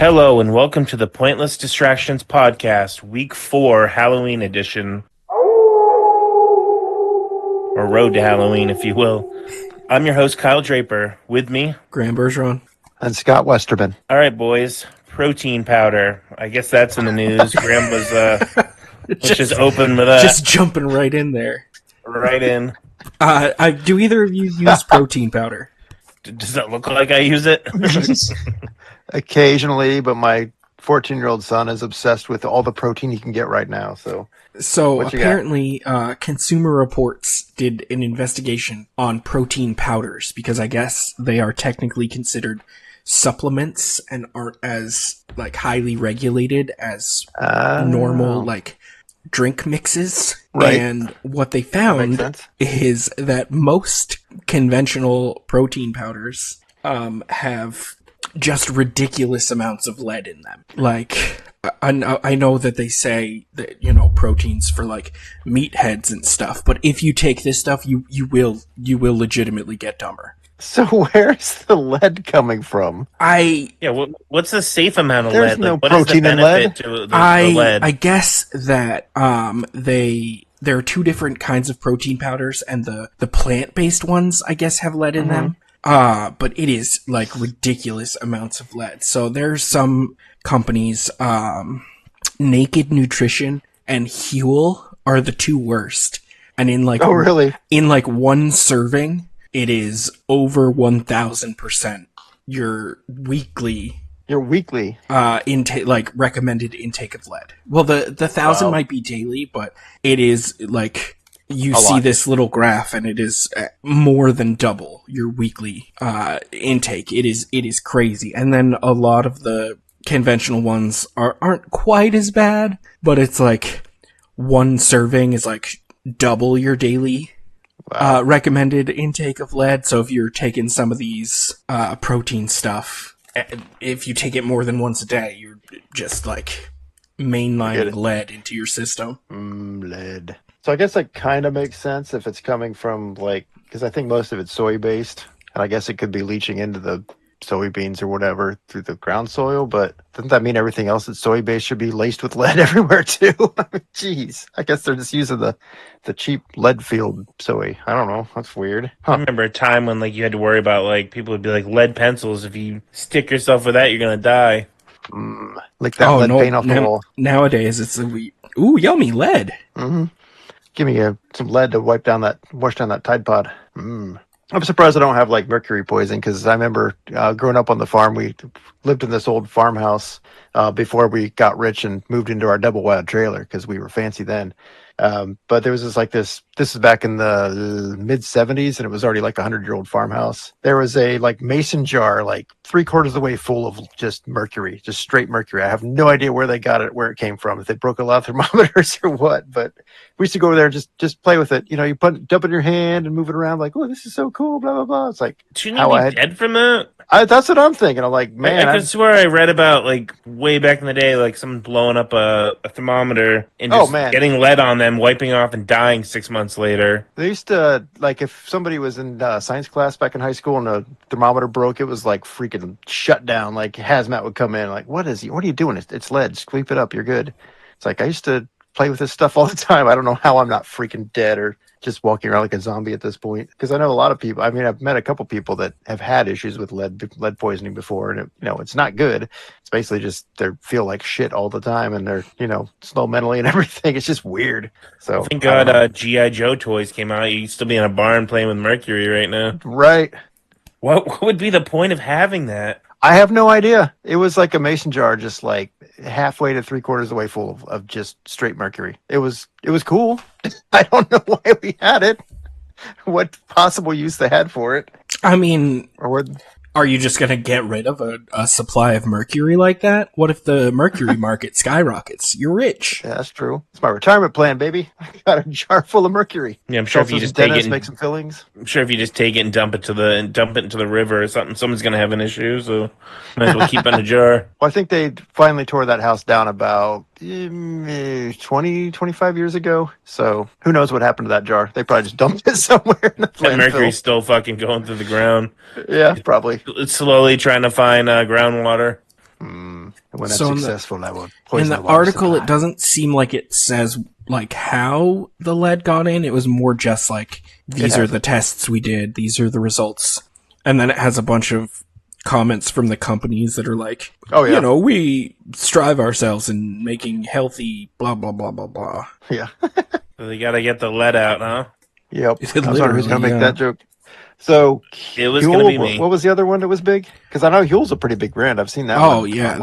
Hello and welcome to the Pointless Distractions Podcast, Week 4, Halloween edition. Or Road to Halloween, if you will. I'm your host, Kyle Draper. With me, Graham Bergeron. And Scott Westerman. All right, boys. Protein powder. I guess that's in the news. Graham was, let's just open with that. Just jumping right in there. Right in. Do either of you use protein powder? Does that look like I use it? Occasionally, but my 14-year-old son is obsessed with all the protein he can get right now. So apparently, Consumer Reports did an investigation on protein powders because I guess they are technically considered supplements and aren't as highly regulated as normal drink mixes. Right. And what they found is that most conventional protein powders have just ridiculous amounts of lead in them. I know that they say that, proteins for meatheads and stuff, but if you take this stuff, you will legitimately get dumber. So where's the lead coming from? What's the safe amount of There's lead? no What protein is the in lead. benefit to the lead? I guess that there are two different kinds of protein powders, and the plant-based ones, I guess, have lead in them. But it is ridiculous amounts of lead. So there's some companies, Naked Nutrition and Huel are the two worst. And in Oh, really? in one serving, it is over 1,000% your weekly intake, recommended intake of lead. Well, the 1,000 might be daily, but it is you see this little graph, and it is more than double your weekly intake. It is crazy. And then a lot of the conventional ones aren't quite as bad, but it's one serving is double your daily recommended intake of lead. So if you're taking some of these protein stuff, if you take it more than once a day, you're just mainlining lead into your system. Lead. So I guess that kind of makes sense if it's coming from because I think most of it's soy based, and I guess it could be leaching into the soybeans or whatever through the ground soil. But doesn't that mean everything else that's soy based should be laced with lead everywhere too? Jeez, I guess they're just using the cheap lead filled soy. I don't know. That's weird. I remember a time when you had to worry about people would be lead pencils. If you stick yourself with that, you're gonna die. Like that lead paint off the wall. Nowadays, it's ooh, yummy lead. Mm-hmm. Give me some lead to wash down that Tide Pod. I'm surprised I don't have mercury poisoning, because I remember growing up on the farm, we lived in this old farmhouse before we got rich and moved into our double wide trailer because we were fancy then. But there was this is back in the mid 70s, and it was already a 100-year-old farmhouse. There was a mason jar 3/4 of the way full of just mercury, just straight mercury. I have no idea where they got it, where it came from, if they broke a lot of thermometers or what, but we used to go over there and just play with it. You dump it in your hand and move it around oh, this is so cool, blah, blah, blah. It's shouldn't you be dead from that? That's what I'm thinking. I'm man. I could swear I read about way back in the day, someone blowing up a thermometer and just getting lead on them, wiping off and dying 6 months later. They used to if somebody was in science class back in high school and a thermometer broke, it was freaking shut down. Hazmat would come in, what are you doing? It's lead. Sweep it up. You're good. It's I used to play with this stuff all the time. I don't know how I'm not freaking dead or just walking around like a zombie at this point, because I know a lot of people. I mean, I've met a couple people that have had issues with lead poisoning before, and it's not good. It's basically just they feel like shit all the time, and they're slow mentally and everything. It's just weird. So thank God G.I. Joe toys came out. You'd still be in a barn playing with mercury right now. Right. What would be the point of having that? I have no idea. It was a mason jar, just halfway to 3/4 of the way full of just straight mercury. It was cool. I don't know why we had it. What possible use they had for it? I mean, or what? Are you just going to get rid of a supply of mercury like that? What if the mercury market skyrockets? You're rich. Yeah, that's true. It's my retirement plan, baby. I got a jar full of mercury. Yeah, I'm sure if you just take it and make some fillings. I'm sure if you just take it and dump it into the river or something, someone's going to have an issue. So might as well keep it in a jar. Well, I think they finally tore that house down about 25 years ago. So who knows what happened to that jar? They probably just dumped it somewhere in the landfill. And mercury's still fucking going through the ground. Yeah, probably. It's slowly trying to find groundwater. And when I'm successful, I will in poison the water article. supply. It doesn't seem like it says like how the lead got in. It was more just like, these are the tests we did, these are the results, and then it has a bunch of comments from the companies that are like, oh yeah, we strive ourselves in making healthy blah blah blah blah blah. Yeah. So they gotta get the lead out, huh? Yep. I was wondering who's gonna make that joke. So it was going to be me. What was the other one that was big? Because I know Huel's a pretty big brand. I've seen that one. Oh, yeah.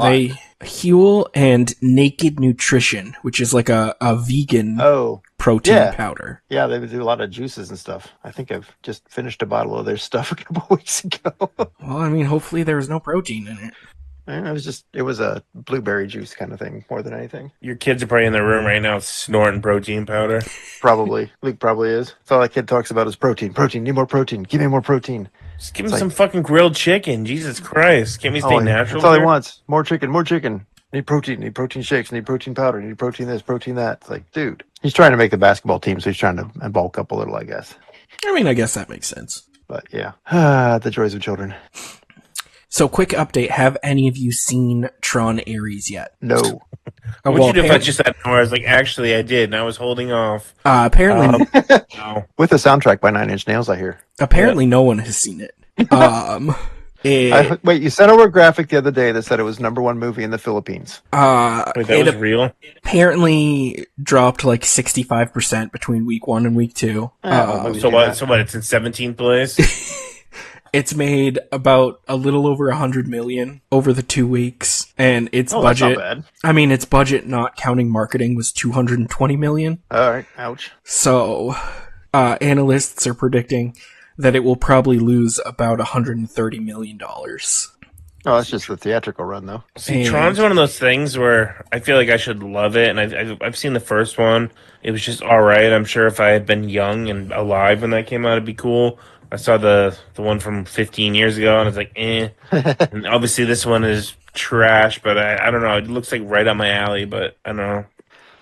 Huel and Naked Nutrition, which is like a vegan protein powder. Yeah, they do a lot of juices and stuff. I think I've just finished a bottle of their stuff a couple weeks ago. Well, I mean, hopefully there was no protein in it. It was a blueberry juice kind of thing more than anything. Your kids are probably in their room right now snorting protein powder. Probably. Luke probably is. That's all that kid talks about is protein. Protein. Need more protein. Give me more protein. Just give him some fucking grilled chicken. Jesus Christ. Can't we stay natural? That's all he wants. More chicken. More chicken. Need protein shakes. Need protein powder. Need protein this, protein that. It's like, dude. He's trying to make the basketball team, so he's trying to bulk up a little, I guess. I mean, I guess that makes sense. But yeah. The joys of children. So, quick update. Have any of you seen Tron Ares yet? No. What would you do if I just said no? I was like, actually, I did, and I was holding off. Apparently. No. With a soundtrack by Nine Inch Nails, I hear. Apparently, no one has seen it. Wait, you sent over a graphic the other day that said it was #1 movie in the Philippines. Wait, that was real? Apparently dropped like 65% between week 1 and week 2. So what? It's in 17th place? It's made about a little over 100 million over the 2 weeks, and its budget. That's not bad. I mean, its budget, not counting marketing, was 220 million. All right, ouch. So, analysts are predicting that it will probably lose about $130 million. Oh, that's just the theatrical run, though. See, Tron's one of those things where I feel like I should love it, and I've seen the first one. It was just all right. I'm sure if I had been young and alive when that came out, it'd be cool. I saw the one from 15 years ago, and I was like, eh. And obviously this one is trash, but I don't know. It looks like right up my alley, but I don't know.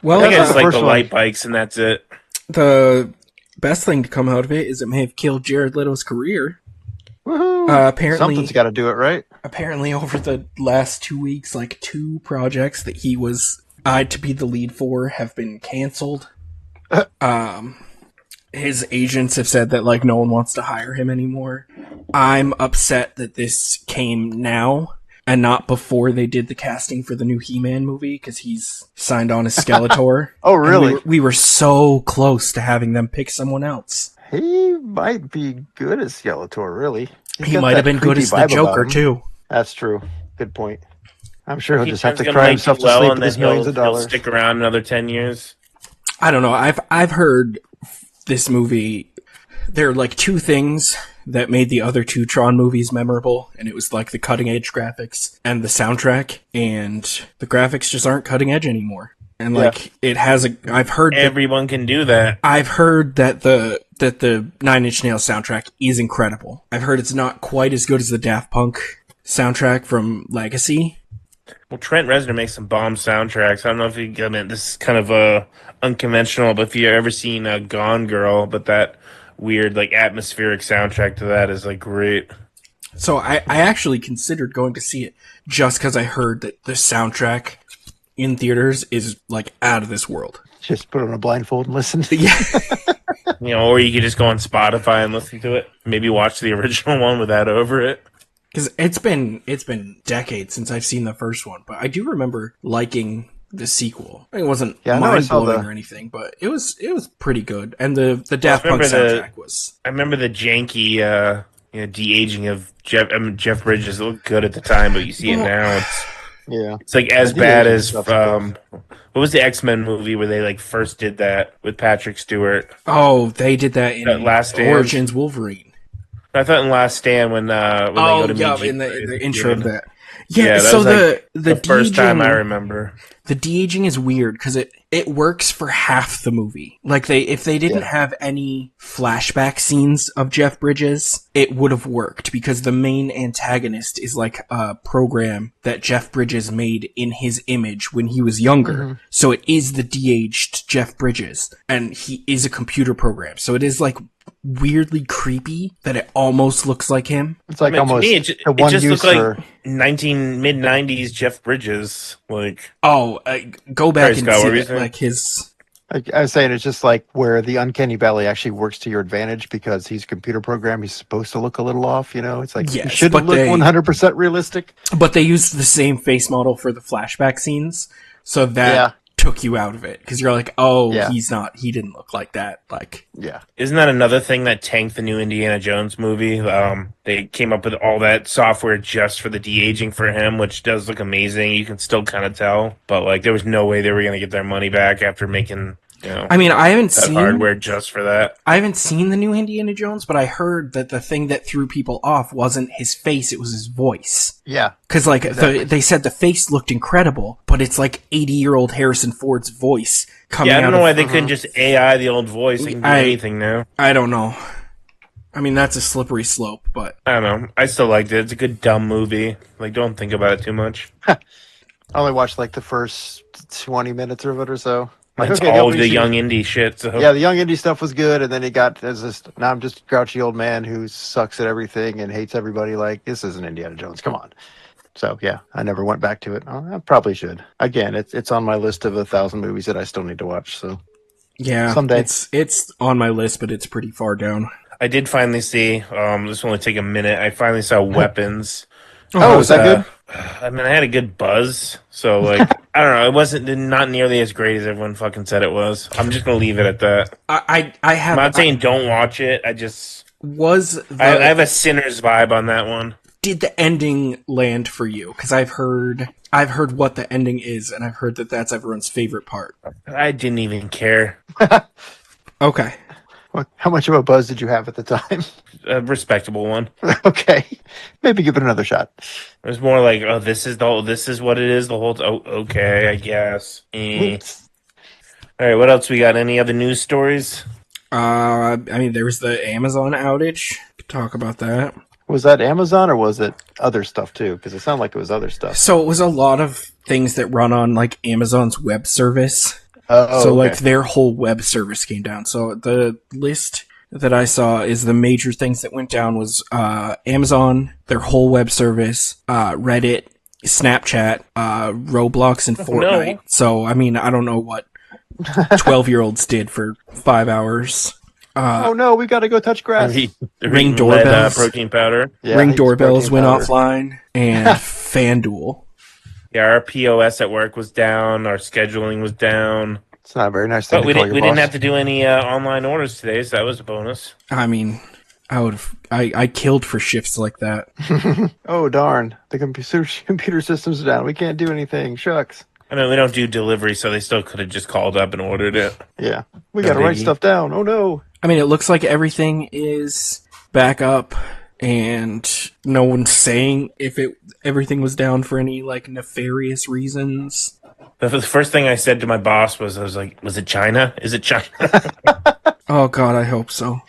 Well, I guess like the light bikes, and that's it. The best thing to come out of it is it may have killed Jared Leto's career. Woohoo! Apparently, something's got to do it, right? Apparently, over the last 2 weeks, like 2 projects that he was eyed to be the lead for have been canceled. His agents have said that like no one wants to hire him anymore. I'm upset that this came now and not before they did the casting for the new He-Man movie, because he's signed on as Skeletor. Oh, really? We were so close to having them pick someone else. He might be good as Skeletor, really. He might have been good as the Joker, too. That's true. Good point. I'm sure he'll just have to cry himself to sleep with his millions of dollars. He'll stick around another 10 years. I don't know. I've heard this movie, there are like 2 things that made the other 2 Tron movies memorable, and it was like the cutting edge graphics and the soundtrack, and the graphics just aren't cutting edge anymore. And like it has I've heard everyone can do that. I've heard that the Nine Inch Nails soundtrack is incredible. I've heard it's not quite as good as the Daft Punk soundtrack from Legacy. Well, Trent Reznor makes some bomb soundtracks. I don't know if you, I mean, this is kind of unconventional, but if you've ever seen Gone Girl, but that weird, like, atmospheric soundtrack to that is, like, great. So I actually considered going to see it just because I heard that the soundtrack in theaters is, like, out of this world. Just put on a blindfold and listen. Yeah. You know, or you could just go on Spotify and listen to it. Maybe watch the original one with that over it. Because it's been decades since I've seen the first one, but I do remember liking the sequel. It wasn't mind-blowing or anything, but it was pretty good. And the Daft Punk soundtrack was... I remember the janky de-aging of Jeff Bridges. It looked good at the time, but you see it now, it's like as bad as... what was the X-Men movie where they like first did that with Patrick Stewart? Oh, they did that in Last Origins Wolverine. I thought in Last Stand when they go to meet in the intro of that. Yeah, so was the first time I remember. The de-aging is weird because it works for half the movie. Like if they didn't have any flashback scenes of Jeff Bridges, it would have worked because the main antagonist is like a program that Jeff Bridges made in his image when he was younger. Mm-hmm. So it is the de-aged Jeff Bridges, and he is a computer program. So it is like weirdly creepy that it almost looks like him. It's like I mean, to almost me, a it one just use looked like for. mid-90s Jeff Bridges. Like, Oh, go back sorry, and Scott, what see were you it. saying? Like his. I was saying it's just like where the uncanny valley actually works to your advantage because he's a computer program. He's supposed to look a little off, you know. It's like he Yes, shouldn't look 100% realistic. But they used the same face model for the flashback scenes, so that Yeah. took you out of it because you're like, oh, Yeah. he didn't look like that. Like, Yeah. Isn't that another thing that tanked the new Indiana Jones movie? They came up with all that software just for the de-aging for him, which does look amazing. You can still kind of tell, but like there was no way they were going to get their money back after making, I mean, that hardware just for that. I haven't seen the new Indiana Jones, but I heard that the thing that threw people off wasn't his face; it was his voice. Yeah. Because like Exactly. they said the face looked incredible, but it's like 80-year-old Harrison Ford's voice coming Yeah, I out don't know of. why they couldn't just AI the old voice. They can do anything now. I don't know. I mean, that's a slippery slope, but I don't know. I still liked it. It's a good dumb movie. Like, don't think about it too much. I only watched like the first 20 minutes of it or so. Like, It's okay, all opening the scene- young indie shit. So. Yeah, the young indie stuff was good, and then it got as this. Now I'm just a grouchy old man who sucks at everything and hates everybody. Like, this isn't Indiana Jones. Come on. So yeah, I never went back to it. I probably should. Again, it's on my list of 1,000 movies that I still need to watch. So yeah, someday. it's on my list, but it's pretty far down. I did finally see. This will only take a minute. I finally saw Weapons. Oh, is that good? I mean, I had a good buzz. So like, I don't know. It wasn't not nearly as great as everyone fucking said it was. I'm just gonna leave it at that. I have. I'm not saying don't watch it. I just I have a sinner's vibe on that one. Did the ending land for you? Because I've heard what the ending is, and I've heard that that's everyone's favorite part. I didn't even care. Okay. How much of a buzz did you have at the time? A respectable one. Okay, maybe give it another shot. It was more like, oh, this is what it is. The whole. Oh, okay, I guess. All right, what else we got? Any other news stories? I mean, there was the Amazon outage. Could talk about that. Was that Amazon or was it other stuff too? Because it sounded like it was other stuff. So it was a lot of things that run on like Amazon's web service. Oh, so okay. like their whole web service came down. So the list that I saw is the major things that went down was Amazon, their whole web service, Reddit, Snapchat, Roblox, and Fortnite. No. So I mean, I don't know what 12-year-olds did for 5 hours. Oh no, we got to go touch grass. Ring doorbells. Protein powder. Yeah, Ring he's doorbells protein went powder. offline, and FanDuel. Yeah, our POS at work was down. Our scheduling was down. It's not a very nice thing But to we call didn't. your We boss. didn't have to do any online orders today, so that was a bonus. I mean, I killed for shifts like that. Oh darn, the computer systems are down. We can't do anything. Shucks. I mean, we don't do delivery, so they still could have just called up and ordered it. Yeah, we No got to write biggie. stuff down. Oh no. I mean, it looks like everything is back up, and no one's saying if everything was down for any like nefarious reasons. The first thing I said to my boss was, I was like, "Was it China? Is it China?" Oh God, I hope so.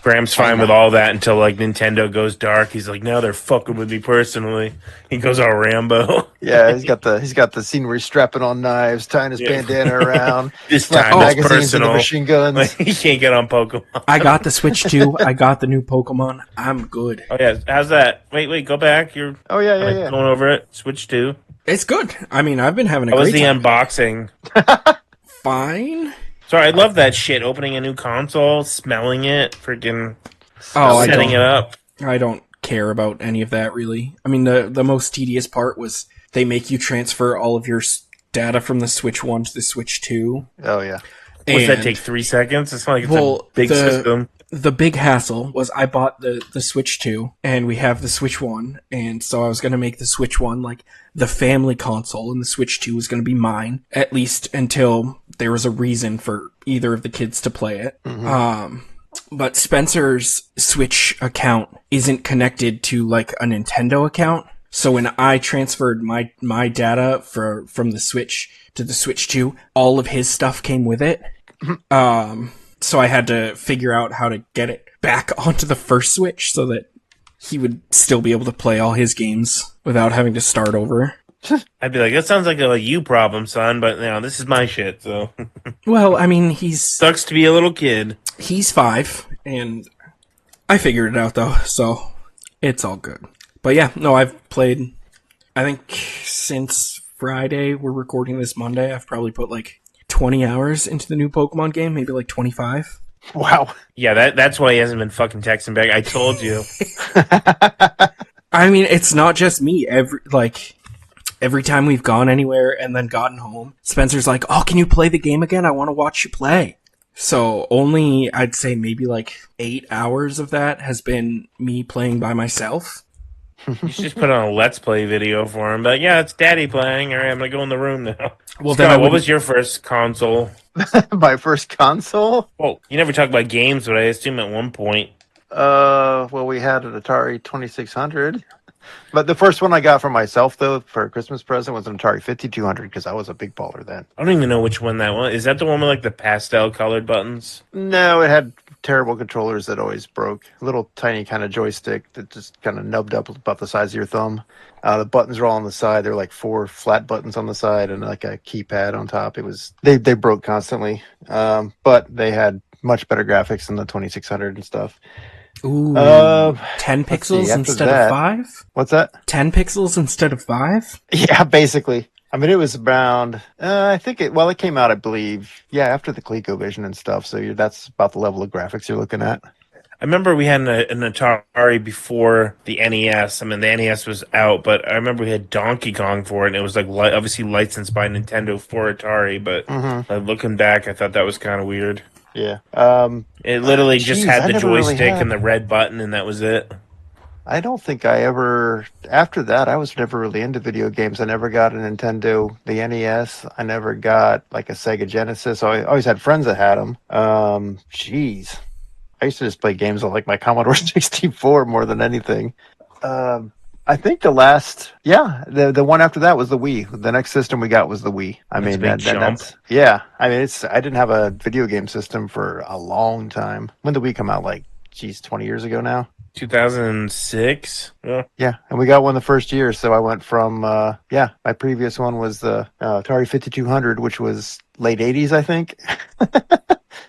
Graham's fine with all that until like Nintendo goes dark. He's like, "Now they're fucking with me personally." He goes all Rambo. Yeah, he's got the scene where he's strapping on knives, tying his Yeah. bandana around, This slapping time it's magazines into personal. machine guns. Like, he can't get on Pokemon. I got the Switch 2. I got the new Pokemon. I'm good. Oh yeah, how's that? Wait, go back. You're Oh yeah, like, yeah. going over it. Switch 2. It's good. I mean, I've been having a How was great the time. unboxing? Fine. Sorry, I love that shit. Opening a new console, smelling it, freaking Oh, setting it up. I don't care about any of that really. I mean, the most tedious part was they make you transfer all of your data from the Switch 1 to the Switch 2. Oh yeah. Does that And- take 3 seconds? It's not like it's Well, a big system. The big hassle was I bought the Switch 2 and we have the Switch 1, and so I was going to make the Switch 1 like the family console and the Switch 2 was going to be mine, at least until there was a reason for either of the kids to play it. But Spencer's Switch account isn't connected to like a Nintendo account. So when I transferred my data from the Switch to the Switch 2, all of his stuff came with it. So I had to figure out how to get it back onto the first Switch so that he would still be able to play all his games without having to start over. I'd be like, that sounds like a you problem, son, but this is my shit, so. Well, I mean, Sucks to be a little kid. he's 5, and I figured it out, though, so it's all good. But yeah, no, I've played, I think since Friday, we're recording this Monday, I've probably put like 20 hours into the new Pokemon game, maybe like 25. Wow. Yeah, that's why he hasn't been fucking texting back. I told you. I mean, it's not just me. Every time we've gone anywhere and then gotten home, Spencer's like, "Oh, can you play the game again? I want to watch you play." So only, I'd say maybe like 8 hours of that has been me playing by myself. You should just put on a Let's Play video for him. But yeah, it's Daddy playing. All right, I'm gonna go in the room now. Well, Scott, then what was your first console? My first console? Well, you never talk about games, but I assume at one point. Well, we had an Atari 2600. But the first one I got for myself, though, for a Christmas present was an Atari 5200 because I was a big baller then. I don't even know which one that was. Is that the one with like the pastel colored buttons? No, it had terrible controllers that always broke. A little tiny kind of joystick that just kind of nubbed up about the size of your thumb. The buttons were all on the side. They're like 4 flat buttons on the side and like a keypad on top. It was they broke constantly, but they had much better graphics than the 2600 and stuff. Ooh, 10 pixels instead of 5? What's that? 10 pixels instead of 5? Yeah, basically. I mean, it was around, I think it came out, I believe, after the ColecoVision and stuff. So that's about the level of graphics you're looking at. I remember we had an Atari before the NES. I mean, the NES was out, but I remember we had Donkey Kong for it, and it was like obviously licensed by Nintendo for Atari. But looking back, I thought that was kind of weird. Yeah. It literally just had the joystick and the red button, and that was it. I don't think I ever, after that, I was never really into video games. I never got a Nintendo, the NES. I never got like a Sega Genesis. I always had friends that had them. Jeez. I used to just play games on like my Commodore 64 more than anything. I think the last, the one after that was the Wii. The next system we got was the Wii. I mean, that's I mean, I didn't have a video game system for a long time. When did the Wii come out? Like, 20 years ago now. 2006. Yeah, and we got one the first year. So I went from my previous one was the Atari 5200, which was late 80s, I think.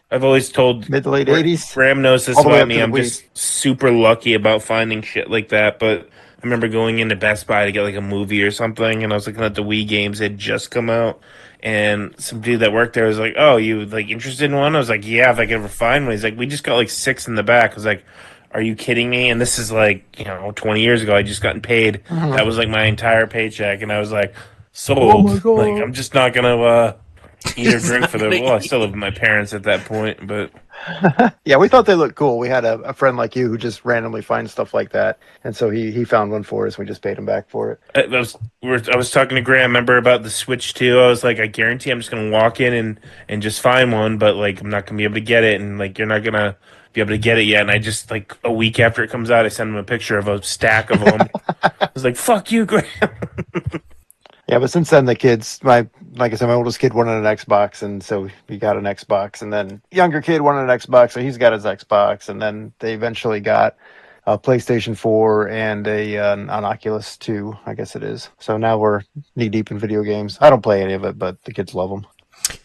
I've always told mid to late 80s. Graham knows this about me. I'm just super lucky about finding shit like that. But I remember going into Best Buy to get like a movie or something, and I was looking at the Wii games that had just come out, and some dude that worked there was like, "Oh, you like interested in one?" I was like, "Yeah, if I could ever find one." He's like, "We just got like 6 in the back." I was like, "Are you kidding me?" And this is like 20 years ago. I just gotten paid. That was like my entire paycheck, and I was like, sold. Like I'm just not gonna eat or drink for the. Well, I still live with my parents at that point, but yeah, we thought they looked cool. We had a friend like you who just randomly finds stuff like that, and so he found one for us. We just paid him back for it. I was talking to Graham, remember, about the Switch 2. I was like, I guarantee I'm just gonna walk in and just find one, but like I'm not gonna be able to get it, and like you're not gonna be able to get it yet. And I just like a week after it comes out, I sent him a picture of a stack of them. I was like, "Fuck you, Graham." Yeah, but since then the kids, like I said, my oldest kid wanted an Xbox, and so he got an Xbox, and then younger kid wanted an Xbox, so he's got his Xbox, and then they eventually got a PlayStation 4 and an Oculus 2, I guess it is. So now we're knee deep in video games. I don't play any of it, but the kids love them.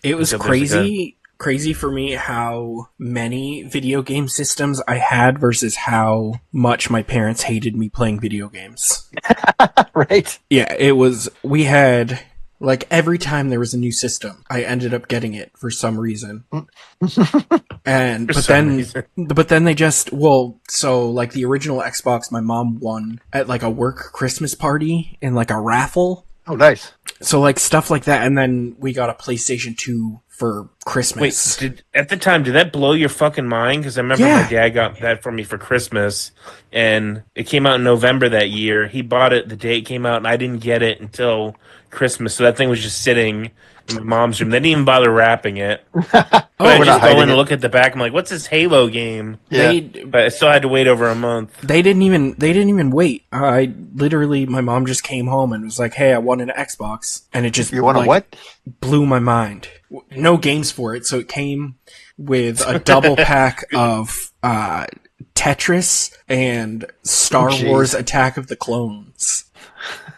It was crazy for me how many video game systems I had versus how much my parents hated me playing video games. Right? Yeah, it was, we had, like, every time there was a new system, I ended up getting it for some reason. And, but then they just, so, like, the original Xbox my mom won at, like, a work Christmas party in, like, a raffle. Oh, nice. So, like, stuff like that, and then we got a PlayStation 2 for Christmas. Wait, at the time, did that blow your fucking mind? Because I remember my dad got that for me for Christmas, and it came out in November that year. He bought it the day it came out, and I didn't get it until Christmas. So that thing was just sitting in my mom's room. They didn't even bother wrapping it. I just go in and look at the back. I'm like, "What's this Halo game?" Yeah. But I still had to wait over a month. They didn't even wait. I literally, my mom just came home and was like, "Hey, I won an Xbox," and it just you want a what? Blew my mind. No games for it, so it came with a double pack of Tetris and Star Wars Attack of the Clones.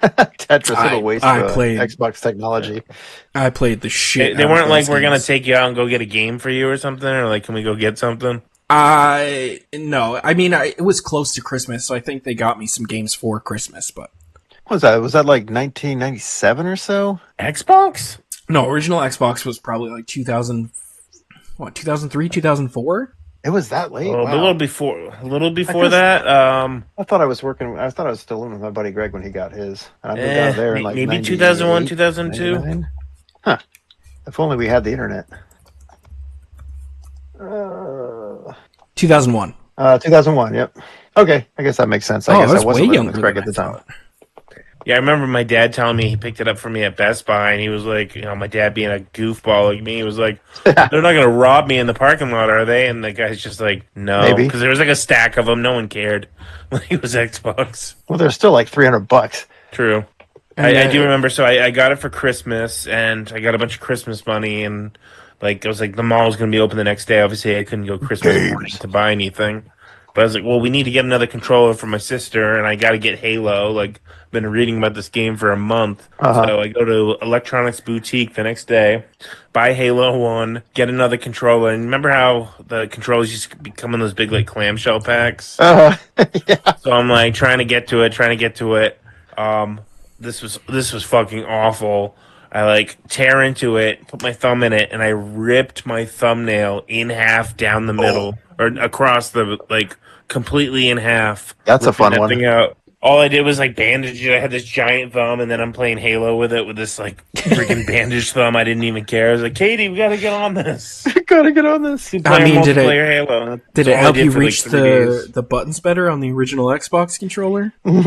Tetris, what a waste I of played Xbox technology. I played the shit. They out weren't of like, those we're gonna games. take you out and go get a game for you or something, or like, can we go get something? No. I mean, it was close to Christmas, so I think they got me some games for Christmas. But What was that? Was that like 1997 or so? Xbox? no, original Xbox was probably like 2000. What, 2003, 2004? It was that late. Oh, Wow. a little before that. I thought I was working. I thought I was still living with my buddy Greg when he got his, and I moved out of there in like maybe 2001, 98, 2002. 99. Huh. If only we had the internet. 2001. 2001. Yep. Okay, I guess that makes sense. I guess I wasn't living with Greg at the time. Yeah, I remember my dad telling me he picked it up for me at Best Buy, and he was like, my dad being a goofball like me, he was like, they're not going to rob me in the parking lot, are they? And the guy's just like, no. Because there was like a stack of them. No one cared when he was Xbox. Well, they're still like $300. True. I do remember, so I got it for Christmas, and I got a bunch of Christmas money, and like I was like, the mall was going to be open the next day. Obviously, I couldn't go Christmas morning to buy anything. But I was like, well, we need to get another controller for my sister, and I got to get Halo. Like, I've been reading about this game for a month. So I go to Electronics Boutique the next day, buy Halo 1, get another controller. And remember how the controllers used to become in those big, like, clamshell packs? Yeah. So I'm, like, trying to get to it. This was fucking awful. I like tear into it, put my thumb in it, and I ripped my thumbnail in half down the middle or across the like completely in half. That's a fun one. Thing out. All I did was like bandage it. I had this giant thumb, and then I'm playing Halo with it with this like freaking bandaged thumb. I didn't even care. I was like, Katie, we gotta get on this. Gotta get on this. I mean, did Halo. it help you reach the buttons better on the original Xbox controller? Oh,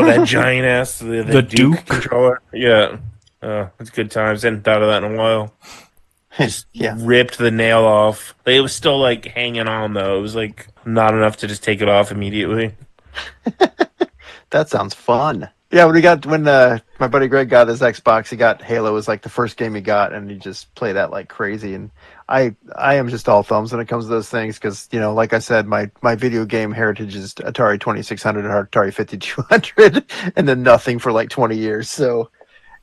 that giant ass the Duke controller. Yeah. It's good times. Hadn't thought of that in a while. Just ripped the nail off. But it was still like hanging on though. It was like not enough to just take it off immediately. That sounds fun. Yeah, when my buddy Greg got his Xbox, he got Halo. It was like the first game he got, and he just played that like crazy. And I am just all thumbs when it comes to those things because, like I said, my video game heritage is Atari 2600 and Atari 5200, and then nothing for like 20 years. So.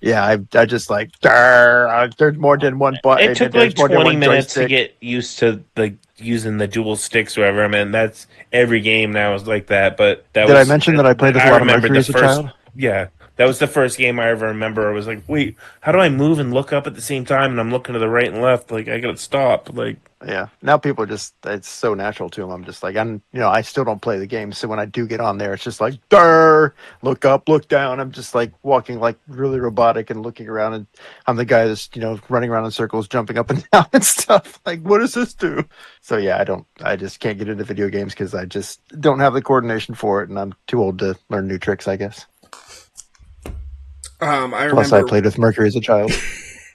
Yeah, I just like there's more than one button. It took like 20 minutes to get used to like using the dual sticks or whatever. I mean, that's every game now is like that. But did I mention that I played this a lot of Mercury as a child? Yeah, that was the first game I ever remember. I was like, wait, how do I move and look up at the same time? And I'm looking to the right and left. Like I gotta stop. Like yeah, now people are just it's so natural to them. I'm just like I still don't play the game. So when I do get on there, it's just like look up, look down. I'm just like walking like really robotic and looking around, and I'm the guy that's running around in circles, jumping up and down and stuff. Like what does this do? So yeah, I just can't get into video games because I just don't have the coordination for it, and I'm too old to learn new tricks, I guess. Plus, I played with Mercury as a child.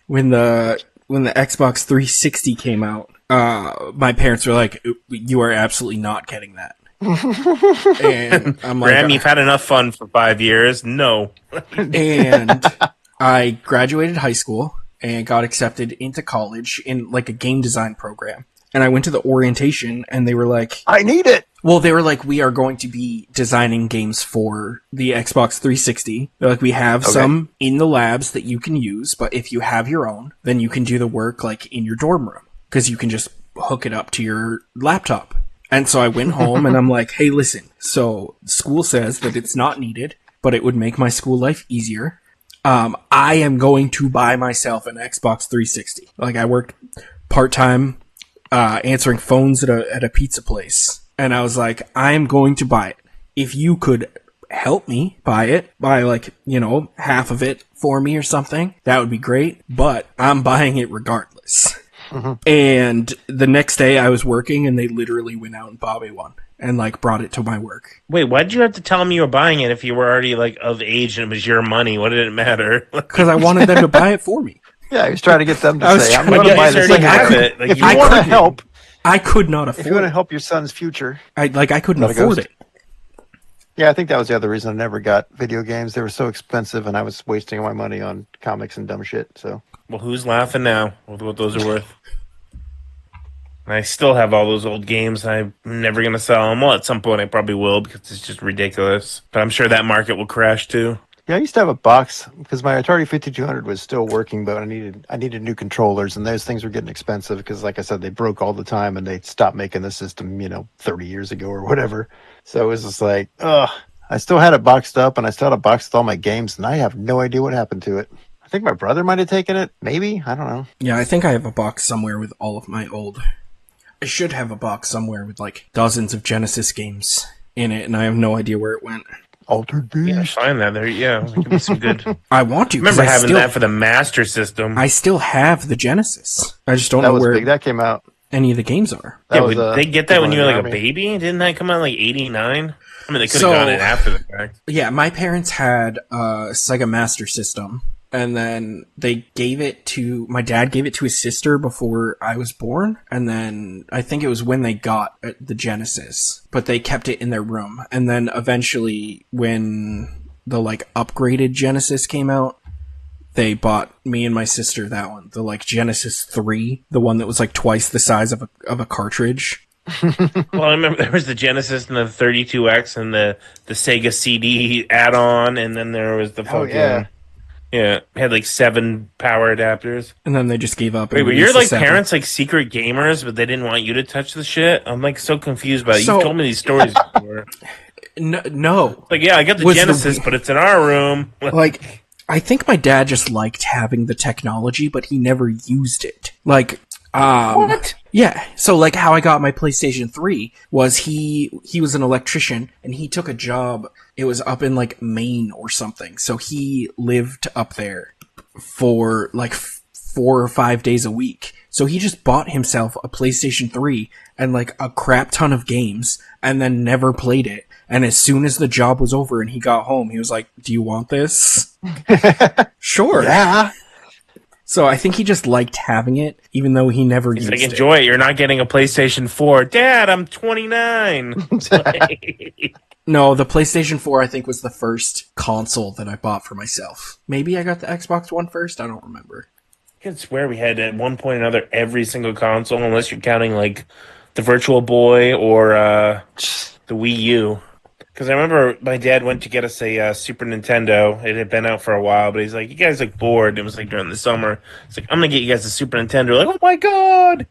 When the Xbox 360 came out, my parents were like, "You are absolutely not getting that." And I'm like, Graham, you've had enough fun for 5 years. No. And I graduated high school and got accepted into college in like a game design program. And I went to the orientation, and they were like, "I need it." Well, they were like, "We are going to be designing games for the Xbox 360. They're like, we have some in the labs that you can use, but if you have your own, then you can do the work like in your dorm room because you can just hook it up to your laptop." And so I went home and I'm like, "Hey, listen, so school says that it's not needed, but it would make my school life easier. I am going to buy myself an Xbox 360. Like I worked part-time answering phones at a pizza place. And I was like, I am going to buy it. If you could help me buy like, half of it for me or something, that would be great. But I'm buying it regardless." Mm-hmm. And the next day I was working, and they literally went out and bought me one and like brought it to my work. Wait, why did you have to tell them you were buying it if you were already like of age and it was your money? What did it matter? Because I wanted them to buy it for me. Yeah, he was trying to get them to say, "I'm going to buy this thing." If you want to help, I could not afford it. If you want to help your son's future, I couldn't afford it. Yeah, I think that was the other reason I never got video games. They were so expensive, and I was wasting my money on comics and dumb shit. So, well, who's laughing now with what those are worth? And I still have all those old games. I'm never gonna sell them. Well, at some point I probably will because it's just ridiculous. But I'm sure that market will crash too. Yeah, I used to have a box because my Atari 5200 was still working, but I needed new controllers, and those things were getting expensive because, like I said, they broke all the time, and they stopped making the system, 30 years ago or whatever. So it was just like, ugh. I still had it boxed up, and I still had it boxed with all my games, and I have no idea what happened to it. I think my brother might have taken it. Maybe, I don't know. Yeah, I think I have a box somewhere with all of my old. I should have a box somewhere with like dozens of Genesis games in it, and I have no idea where it went. Altered Yeah, Beast. find that there. Yeah, there could be some good. I want to. I remember I having still, that for the Master System. I still have the Genesis. I just don't That know was where big. That came out. any of the games are. That Yeah, was would they get that big when one you in were the like a Army. baby? Didn't that come out in like '89? I mean, they could have So- gone in after the fact. Yeah, my parents had a Sega Master System, and then my dad gave it to his sister before I was born, and then I think it was when they got the Genesis, but they kept it in their room, and then eventually when the like upgraded Genesis came out, they bought me and my sister that one, the like Genesis 3, the one that was like twice the size of a cartridge. Well, I remember there was the Genesis and the 32X and the Sega CD add-on, and then there was the Oh, fucking yeah. yeah, it had like 7 power adapters. And then they just gave up. Wait, And were your released the like 7. parents like secret gamers, but they didn't want you to touch the shit? I'm like so confused by it. So- You've told me these stories before. No. Like, yeah, I got the Was the- Genesis, but it's in our room. Like, I think my dad just liked having the technology, but he never used it. Like, What? Yeah. So, like, how I got my PlayStation 3 was he was an electrician, and he took a job. It was up in, like, Maine or something. So he lived up there for, like, 4 or 5 days a week. So he just bought himself a PlayStation 3 and, like, a crap ton of games, and then never played it. And as soon as the job was over and he got home, he was like, "Do you want this?" Sure. Yeah. So I think he just liked having it, even though he never He's used like, it. enjoy it. You're not getting a PlayStation 4. Dad, I'm 29. No, the PlayStation 4, I think, was the first console that I bought for myself. Maybe I got the Xbox One first? I don't remember. I can swear we had at one point or another every single console, unless you're counting like the Virtual Boy or the Wii U. Because I remember my dad went to get us a Super Nintendo. It had been out for a while, but he's like, "You guys look bored." It was like during the summer. It's like, "I'm gonna get you guys a Super Nintendo." We're like, "Oh my god!"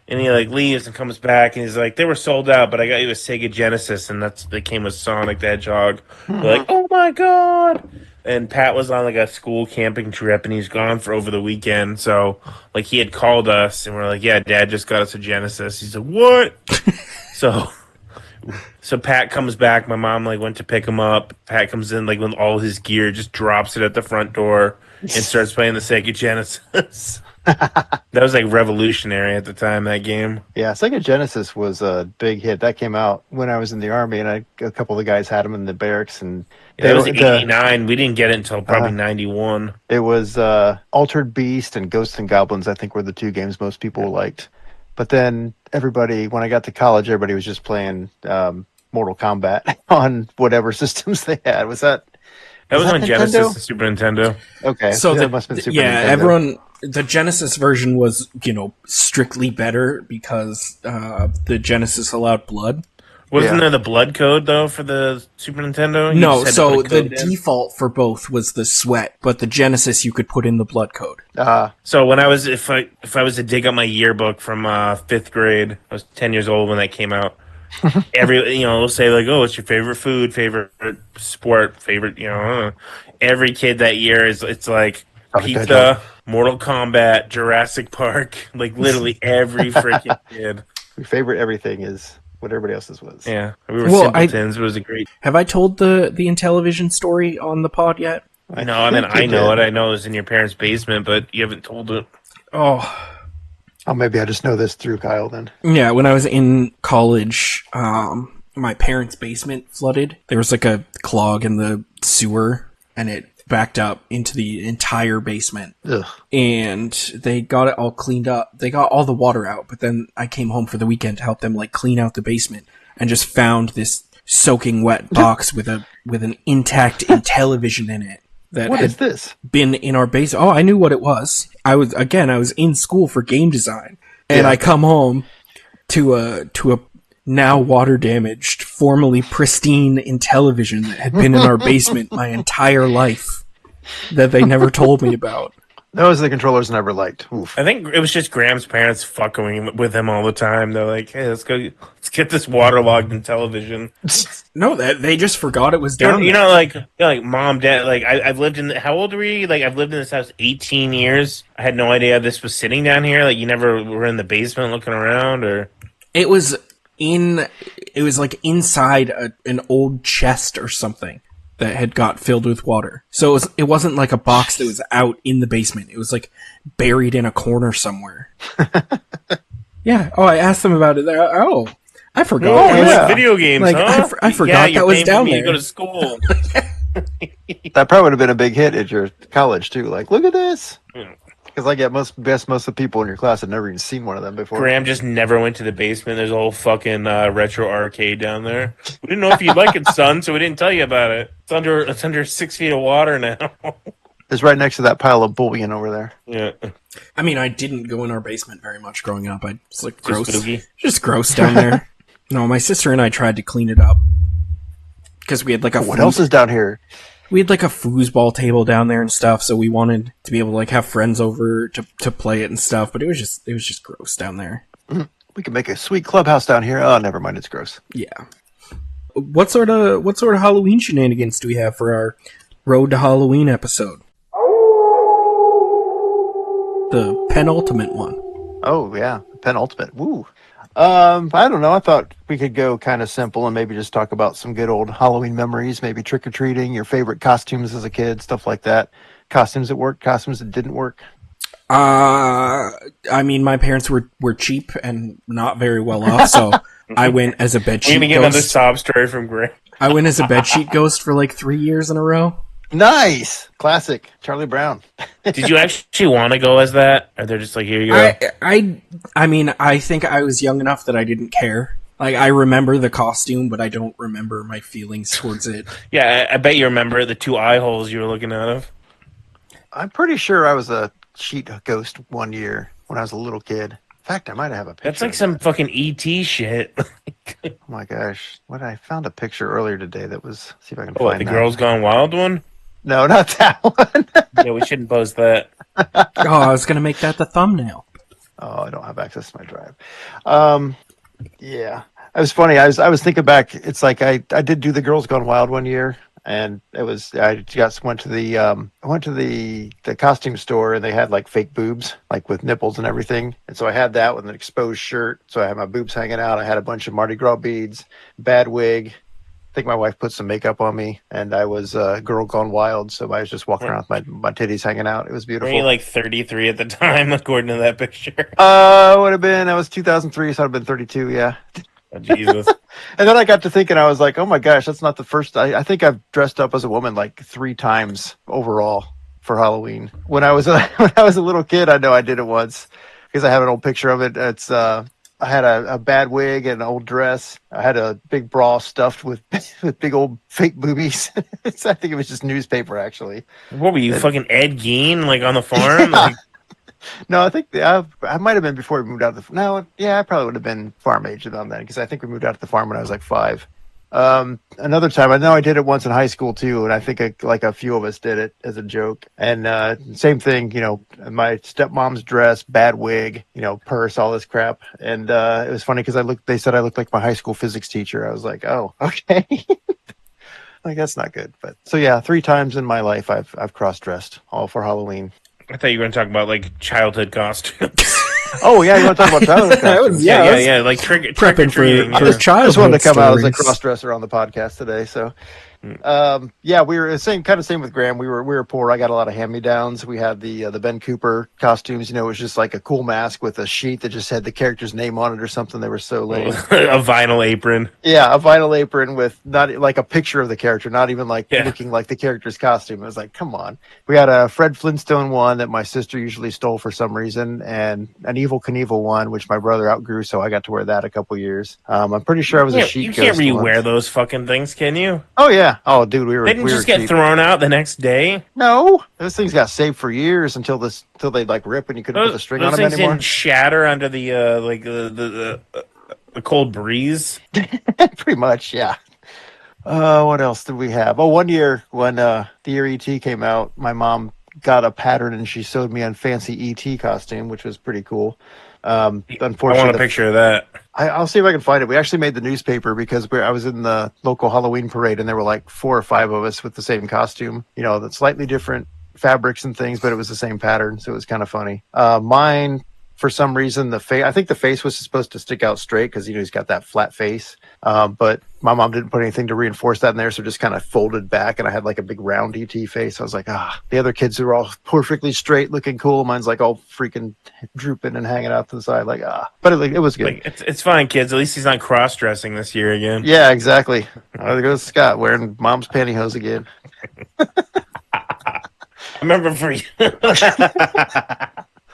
And he like leaves and comes back, and he's like, "They were sold out, but I got you a Sega Genesis, and they came with Sonic the Hedgehog." We're like, "Oh my god!" And Pat was on like a school camping trip, and he's gone for over the weekend. So like he had called us, and we're like, "Yeah, Dad just got us a Genesis." He's like, "What?" so. So Pat comes back. My mom like went to pick him up. Pat comes in like with all his gear, just drops it at the front door, and starts playing the Sega Genesis. That was like revolutionary at the time. That game. Yeah, Sega Genesis was a big hit. That came out when I was in the Army, and a couple of the guys had them in the barracks. And That was the- '89. We didn't get it until probably '91. It was Altered Beast and Ghosts and Goblins, I think, were the two games most people liked. But then everybody, when I got to college, everybody was just playing Mortal Kombat on whatever systems they had. Was that That was on Nintendo? Genesis and Super Nintendo. Okay? So that must have been Super Nintendo. everyone, the Genesis version was, strictly better because the Genesis allowed blood. Wasn't Yeah. there the blood code though for the Super Nintendo? You No, just had to so put a the code in? default for both was the sweat, but the Genesis you could put in the blood code. So when I was, if I was to dig up my yearbook from 5th grade, I was 10 years old when that came out. It'll say like, "Oh, what's your favorite food, favorite sport, favorite," every kid that year it's like pizza, Mortal Kombat, Jurassic Park, like literally every freaking kid. Your favorite everything is what everybody else's was. Yeah, we were Well, simpletons. It was a great. Have I told the Intellivision story on the pod yet? I know, I mean, think you I know did. it. I know it was in your parents' basement, but you haven't told it. Oh, Oh, maybe I just know this through Kyle then. yeah. When I was in college, my parents' basement flooded. There was like a clog in the sewer, and it backed up into the entire basement. Ugh. And they got it all cleaned up. They got all the water out, but then I came home for the weekend to help them like clean out the basement, and just found this soaking wet box with an intact Intellivision in it that What had is this? been in our base. Oh, I knew what it was. I was in school for game design, and Yeah. I come home to a now water damaged, formerly pristine Intellivision that had been in our basement my entire life that they never told me about. Those the controllers never liked. Oof. I think it was just Graham's parents fucking with him all the time. They're like, "Hey, let's get this waterlogged in television." No, that they just forgot it was You're, down you there. know, like mom, dad. Like I've lived in. How old were you? Like I've lived in this house 18 years. I had no idea this was sitting down here. Like you never were in the basement looking around, or It was like inside an old chest or something that had got filled with water. So it wasn't like a box that was out in the basement. It was like buried in a corner somewhere. Yeah. Oh, I asked them about it. Oh, I forgot. oh, you yeah. like video games, Like, huh? I forgot you're that was paying for down me there. to go to school. That probably would have been a big hit at your college too. Like, look at this. Yeah. Because I get most of the people in your class had never even seen one of them before. Graham just never went to the basement. There's a whole fucking retro arcade down there. We didn't know if you'd like it, son, so we didn't tell you about it. It's under 6 feet of water now. It's right next to that pile of bullion over there. Yeah, I mean, I didn't go in our basement very much growing up. It's like gross. spooky. Just gross down there. No, my sister and I tried to clean it up. Because we had like What else is down here? we had like a foosball table down there and stuff, so we wanted to be able to like have friends over to play it and stuff, but it was just gross down there. We could make a sweet clubhouse down here. Oh, never mind. It's gross. Yeah. What sort of Halloween shenanigans do we have for our Road to Halloween episode? The penultimate one. Oh, yeah. Penultimate. Woo. I don't know. I thought we could go kind of simple and maybe just talk about some good old Halloween memories, maybe trick-or-treating, your favorite costumes as a kid, stuff like that. Costumes that worked, costumes that didn't work. I mean, my parents were cheap and not very well off, so I went as a We're bedsheet gonna get another ghost. sob story from Graham. I went as a bedsheet ghost for like 3 years in a row. Nice! Classic. Charlie Brown. Did you actually want to go as that? Or they're just like, here you go? I mean, I think I was young enough that I didn't care. Like, I remember the costume, but I don't remember my feelings towards it. Yeah, I bet you remember the 2 eye holes you were looking out of. I'm pretty sure I was a sheet ghost one year when I was a little kid. In fact, I might have a picture. That's like of some that. fucking ET shit. Oh my gosh. I found a picture earlier today that was, see if I can Oh, find the that. Girls Gone Wild one? No, not that one. Yeah, we shouldn't post that. Oh, I was gonna make that the thumbnail. Oh, I don't have access to my drive. Yeah, it was funny. I was thinking back. It's like I did do the Girls Gone Wild one year, and it was I just went to the costume store, and they had like fake boobs, like with nipples and everything. And so I had that with an exposed shirt. So I had my boobs hanging out. I had a bunch of Mardi Gras beads, bad wig. I think my wife put some makeup on me, and I was girl gone wild. So I was just walking around with my titties hanging out. It was Were beautiful. you like 33 at the time, according to that picture? Would have been. That was 2003, so I'd have been 32. Yeah. Oh, Jesus. And then I got to thinking, I was like, oh my gosh, that's not the first. I think I've dressed up as a woman like 3 times overall for Halloween. When I was when I was a little kid, I know I did it once because I have an old picture of it. It's I had a bad wig and an old dress. I had a big bra stuffed with big old fake boobies. I think it was just newspaper actually. What were you, fucking Ed Gein, like on the farm? Yeah. Like, No, I think I might have been before we moved out of the. No, yeah, I probably would have been farm age on then because I think we moved out to the farm when I was like 5. Another time, I know I did it once in high school too, and I think like a few of us did it as a joke. And same thing, my stepmom's dress, bad wig, purse, all this crap. And it was funny because they said I looked like my high school physics teacher. I was like, oh, okay. Like that's not good. But so yeah, 3 times in my life I've cross dressed, all for Halloween. I thought you were going to talk about like childhood costumes. Oh yeah, you want to talk about childhood costumes? Yeah, like trick or Prepping treating. for I just childhood wanted to come out as a stories. cross-dresser on the podcast today. So, yeah, we were same with Graham. We were poor. I got a lot of hand-me-downs. We had the Ben Cooper costumes. It was just like a cool mask with a sheet that just had the character's name on it or something. They were so lame. A vinyl apron. Yeah, a vinyl apron with not like a picture of the character, not even like Yeah. looking like the character's costume. It was like, come on. We had a Fred Flintstone one that my sister usually stole for some reason, and an Evil Knievel one, which my brother outgrew, so I got to wear that a couple years. I'm pretty sure I was a Yeah, sheet you can't ghost re-wear once. those fucking things, can you? Oh yeah. Oh dude, we They didn't were just get cheap. thrown out the next day. No, those things got saved for years until they like rip and you couldn't put the string on Those them things anymore. didn't shatter under the A cold breeze. Pretty much, yeah. What else did we have? Oh, one year when the year ET came out, my mom got a pattern and she sewed me a fancy ET costume, which was pretty cool. I want Unfortunately, a picture of that. I'll see if I can find it. We actually made the newspaper because I was in the local Halloween parade and there were like 4 or 5 of us with the same costume. You know, that's slightly different fabrics and things, but it was the same pattern, so it was kind of funny. Mine, for some reason, the face. I think the face was supposed to stick out straight because he's got that flat face. But my mom didn't put anything to reinforce that in there, so just kind of folded back, and I had like a big round ET face. I was like, the other kids were all perfectly straight, looking cool. Mine's like all freaking drooping and hanging out to the side, like But it was good. Like it's fine, kids. At least he's not cross dressing this year again. Yeah, exactly. There goes Scott wearing mom's pantyhose again. I remember for you.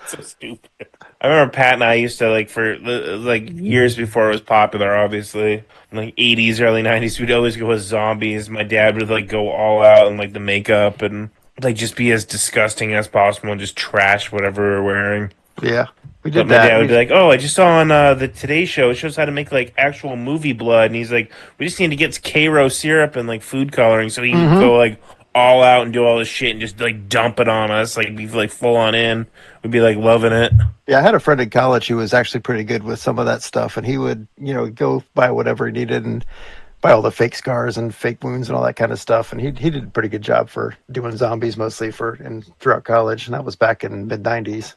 So stupid. I remember Pat and I used to for years before it was popular, obviously, in like 80s, early 90s, we'd always go with zombies. My dad would go all out and the makeup and just be as disgusting as possible and just trash whatever we're wearing. Yeah, we But did my that. dad would be like, "Oh, I just saw on the Today Show. It shows how to make actual movie blood." And he's like, "We just need to get K-Ro syrup and food coloring." So he would go all out and do all this shit and just dump it on us, be full on in. We'd be loving it. Yeah, I had a friend in college who was actually pretty good with some of that stuff, and he would, go buy whatever he needed and buy all the fake scars and fake wounds and all that kind of stuff. And he did a pretty good job for doing zombies mostly throughout college, and that was back in mid-90s.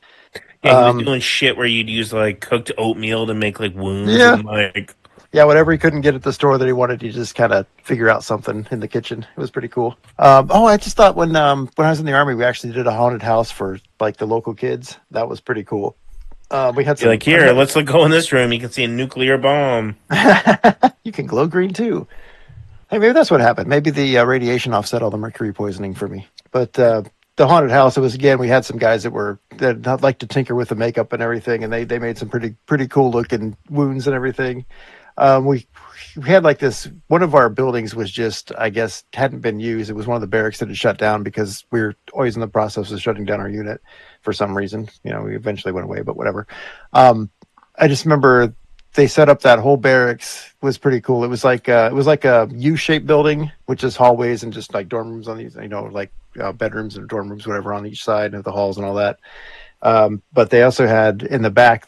Yeah, he was doing shit where you'd use cooked oatmeal to make wounds. Yeah. And, yeah, whatever he couldn't get at the store that he wanted, he just kind of figure out something in the kitchen. It was pretty cool. I just thought when I was in the Army, we actually did a haunted house for the local kids. That was pretty cool. We had some here. Let's go in this room. You can see a nuclear bomb. You can glow green too. Hey, maybe that's what happened. Maybe the radiation offset all the mercury poisoning for me. But the haunted house, it was we had some guys that like to tinker with the makeup and everything, and they made some pretty cool looking wounds and everything. We had this, one of our buildings was just, I guess, hadn't been used. It was one of the barracks that had shut down because we were always in the process of shutting down our unit for some reason. We eventually went away, but whatever. I just remember they set up that whole barracks was pretty cool. It was like a U-shaped building, which is hallways and just dorm rooms on these, bedrooms and dorm rooms, whatever, on each side of the halls and all that. But they also had in the back,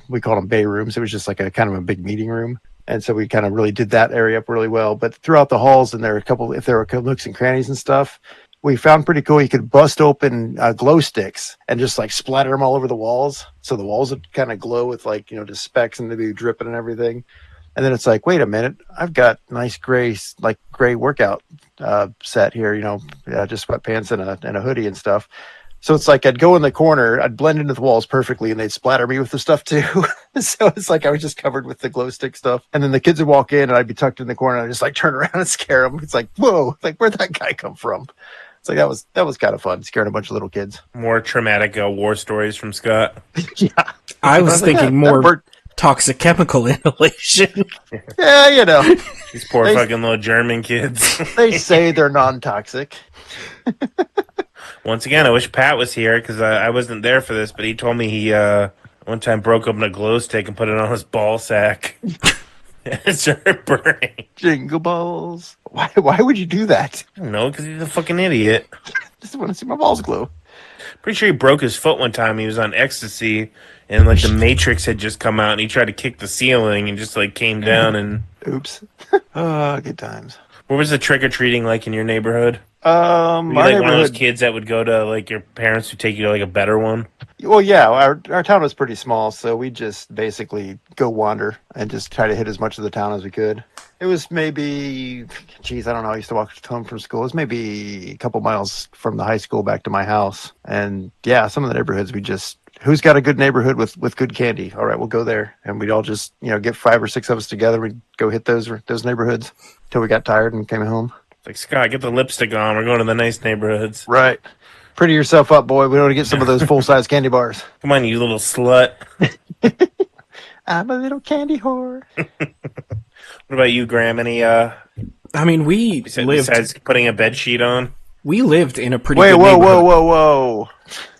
we called them bay rooms. It was just a kind of a big meeting room. And so we kind of really did that area up really well. But throughout the halls, and if there were nooks and crannies and stuff, we found pretty cool. You could bust open glow sticks and just splatter them all over the walls. So the walls would kind of glow with just specks and they'd be dripping and everything. And then it's wait a minute, I've got nice gray workout set here, just sweatpants and a hoodie and stuff. So it's I'd go in the corner, I'd blend into the walls perfectly, and they'd splatter me with the stuff too. So it's I was just covered with the glow stick stuff. And then the kids would walk in, and I'd be tucked in the corner, and I'd just turn around and scare them. It's whoa, where'd that guy come from? It's that was kind of fun, scaring a bunch of little kids. More traumatic war stories from Scott. Yeah, I was thinking more toxic chemical inhalation. Yeah, These poor fucking little German kids. They say they're non-toxic. Once again, I wish Pat was here because I wasn't there for this, but he told me he one time broke open a glow stick and put it on his ball sack. It started burning. Jingle balls. Why would you do that? I don't know, because he's a fucking idiot. Just want to see my balls glow. Pretty sure he broke his foot one time. He was on ecstasy, and the Matrix had just come out, and he tried to kick the ceiling and just came down and. Oops. Good times. What was the trick or treating like in your neighborhood? My one neighborhood, of those kids that would go to your parents would take you to a better one. Well, yeah, our town was pretty small, so we just basically go wander and just try to hit as much of the town as we could. It was maybe, I don't know, I used to walk home from school. It was maybe a couple miles from the high school back to my house. And yeah, some of the neighborhoods who's got a good neighborhood with good candy? All right, we'll go there. And we'd all just, get 5 or 6 of us together. We'd go hit those neighborhoods till we got tired and came home. Scott, get the lipstick on. We're going to the nice neighborhoods. Right. Pretty yourself up, boy. We want to get some of those full-size candy bars. Come on, you little slut. I'm a little candy whore. What about you, Graham? Any, we lived... Besides putting a bed sheet on? We lived in a pretty good neighborhood. Whoa.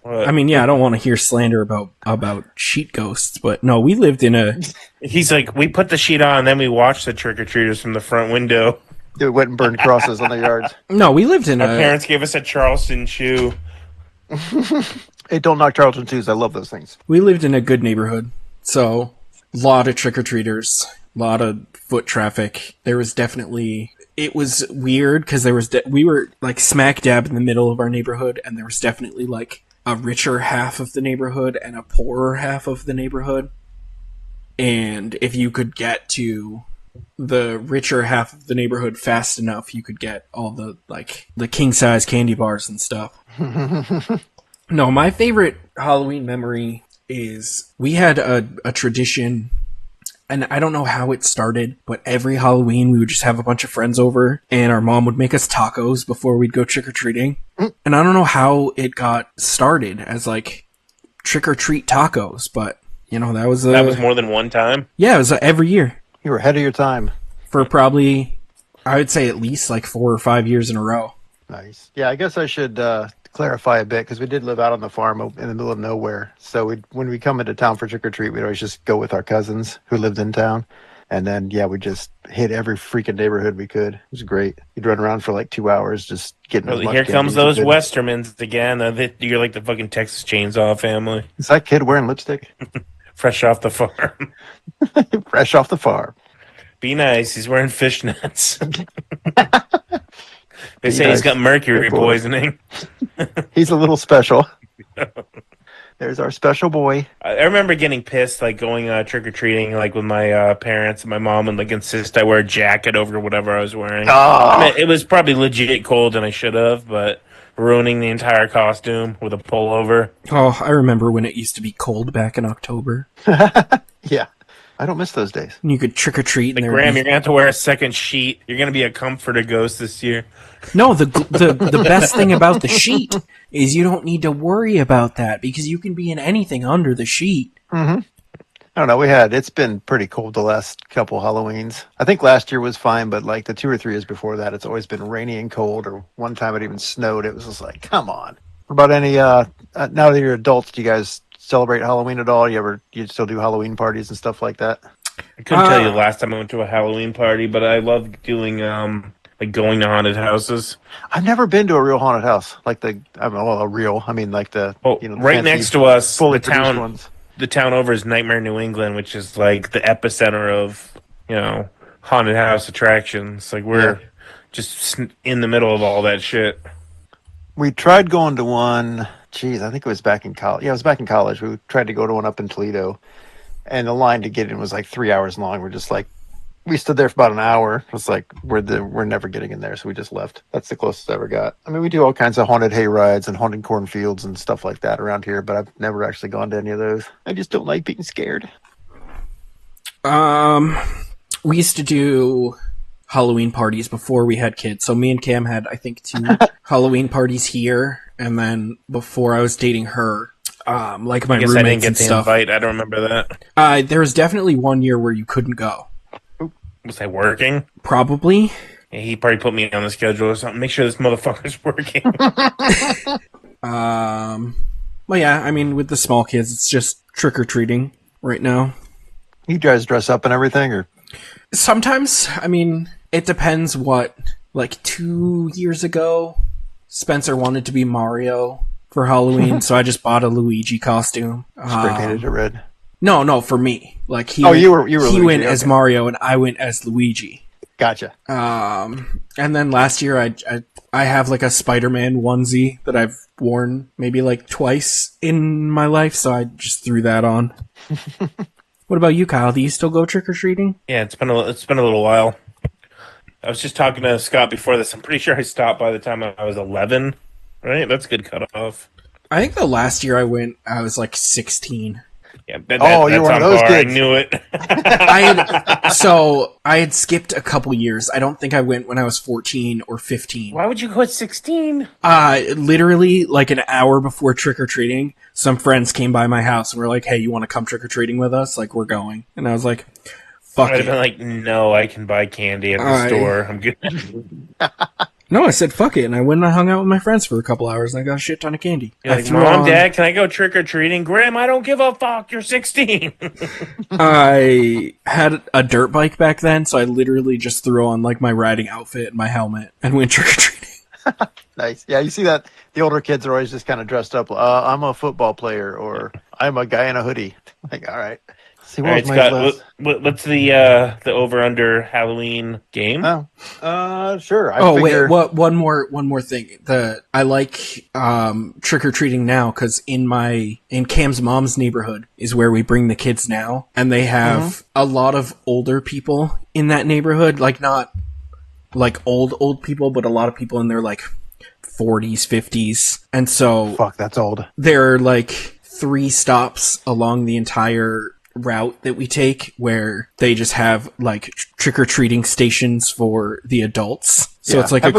I mean, yeah, I don't want to hear slander about sheet ghosts, but no, we lived in a. He's like, we put the sheet on, then we watched the trick or treaters from the front window. They went and burned crosses on the yards. No, we lived in Our a. parents gave us a Charleston shoe. Hey, don't knock Charleston shoes. I love those things. We lived in a good neighborhood, so a lot of trick or treaters, a lot of foot traffic. There was definitely. It was weird because we were like smack dab in the middle of our neighborhood, and there was definitely like a richer half of the neighborhood and a poorer half of the neighborhood. And if you could get to the richer half of the neighborhood fast enough, you could get all the king size candy bars and stuff. No, my favorite Halloween memory is we had a tradition, and I don't know how it started, but every Halloween we would just have a bunch of friends over, and our mom would make us tacos before we'd go trick-or-treating. And I don't know how it got started as, like, trick-or-treat tacos, but, you know, that was more than one time? Yeah, it was every year. You were ahead of your time. For probably, I would say at least, like, 4 or 5 years in a row. Nice. Yeah, I guess I should clarify a bit, because we did live out on the farm in the middle of nowhere. So when we come into town for trick or treat, we'd always just go with our cousins who lived in town, and then we just hit every freaking neighborhood we could. It was great. You'd run around for like 2 hours just getting. Well, here comes those Westermans again. You're like the fucking Texas Chainsaw family. Is that kid wearing lipstick? Fresh off the farm. Fresh off the farm. Be nice. He's wearing fishnets. They say he's got mercury poisoning. He's a little special. There's our special boy. I remember getting pissed, like going trick-or-treating, like with my parents and my mom, and like insist I wear a jacket over whatever I was wearing. Oh. I mean, it was probably legit cold and I should have, but ruining the entire costume with a pullover. Oh, I remember when it used to be cold back in October. Yeah. I don't miss those days. And you could trick-or-treat. Like, Graham, you're going to have to wear a second sheet. You're going to be a comforter ghost this year. No, the best thing about the sheet is you don't need to worry about that because you can be in anything under the sheet. Mm-hmm. I don't know. It's been pretty cold the last couple Halloweens. I think last year was fine, but like the 2 or 3 years before that, it's always been rainy and cold, or one time it even snowed. It was just like, come on. What about any, now that you're adults, do you guys celebrate Halloween at all? You still do Halloween parties and stuff like that? I couldn't tell you the last time I went to a Halloween party, but I love doing, like going to haunted houses. I've never been to a real haunted house. Like right next to us, fully the town ones. The town over is Nightmare, New England, which is like the epicenter of, haunted house attractions. Like we're just in the middle of all that shit. We tried going to one. Geez, I think it was back in college. Yeah, it was back in college. We tried to go to one up in Toledo, and the line to get in was like 3 hours long. We're just like, we stood there for about an hour. It was like, we're never getting in there, so we just left. That's the closest I ever got. I mean, we do all kinds of haunted hay rides and haunted cornfields and stuff like that around here, but I've never actually gone to any of those. I just don't like being scared. We used to do Halloween parties before we had kids. So me and Cam had, I think, 2 Halloween parties here, and then before I was dating her, like my roommates I didn't get and the stuff. Invite. I don't remember that. There was definitely one year where you couldn't go. Was I working? Probably. Yeah, he probably put me on the schedule or something. Make sure this motherfucker's working. Well, yeah, I mean, with the small kids, it's just trick-or-treating right now. You guys dress up and everything, or? Sometimes. I mean, it depends what. Like 2 years ago, Spencer wanted to be Mario for Halloween, so I just bought a Luigi costume. Spray painted it red. No, for me. Like he you were he Luigi, went as Mario and I went as Luigi. Gotcha. And then last year I have like a Spider-Man onesie that I've worn maybe like twice in my life, so I just threw that on. What about you, Kyle? Do you still go trick-or-treating? Yeah, it's been a little while. I was just talking to Scott before this. I'm pretty sure I stopped by the time I was 11. Right? That's a good cutoff. I think the last year I went, I was like 16. Yeah, you're that's one of those par. kids. I knew it. I had skipped a couple years. I don't think I went when I was 14 or 15. Why would you go at 16? Literally, like an hour before trick-or-treating, some friends came by my house and were like, hey, you want to come trick-or-treating with us? Like, we're going. And I was like, fuck I'd it. have been like, no, I can buy candy at the store. I'm good. No, I said fuck it, and I went and I hung out with my friends for a couple hours, and I got a shit ton of candy. You're like, Mom, Dad, can I go trick-or-treating? Graham, I don't give a fuck. You're 16. I had a dirt bike back then, so I literally just threw on like my riding outfit and my helmet and went trick-or-treating. Nice. Yeah, you see that the older kids are always just kind of dressed up. I'm a football player, or I'm a guy in a hoodie. Like, all right. See, All right, Scott, what's the over-under Halloween game? Oh, sure. Wait, one more thing. I like trick-or-treating now because in Cam's mom's neighborhood is where we bring the kids now, and they have a lot of older people in that neighborhood, like not like old people, but a lot of people in their like 40s, 50s, and so fuck, that's old. There are like 3 stops along the entire route that we take where they just have like trick-or-treating stations for the adults. So it's like a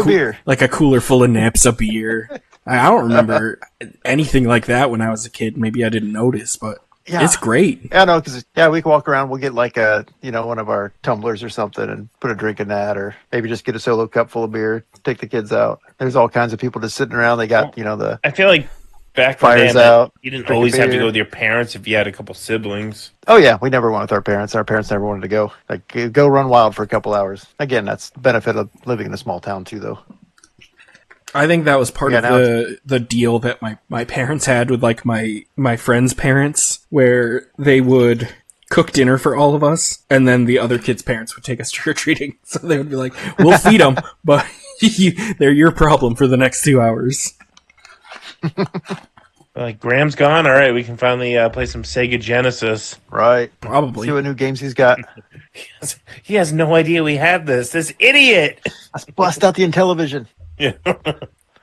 cooler full of nips, a beer. I don't remember anything like that when I was a kid. Maybe I didn't notice, but it's great. Yeah, no, because we can walk around. We'll get like one of our tumblers or something and put a drink in that, or maybe just get a solo cup full of beer, take the kids out. There's all kinds of people just sitting around. They got, I feel like back fires out. You didn't always have to go with your parents if you had a couple siblings. Oh yeah, we never went with our parents. Our parents never wanted to go. Like, go run wild for a couple hours. Again, that's the benefit of living in a small town too, though. I think that was part of the deal that my parents had with like my friends' parents, where they would cook dinner for all of us, and then the other kids' parents would take us trick-or-treating. So they would be like, "We'll feed them, but they're your problem for the next 2 hours." Like, Graham's gone. All right, we can finally play some Sega Genesis. Right. Probably. See what new games he's got. He has no idea we have this. This idiot. Let's bust out the Intellivision. Yeah.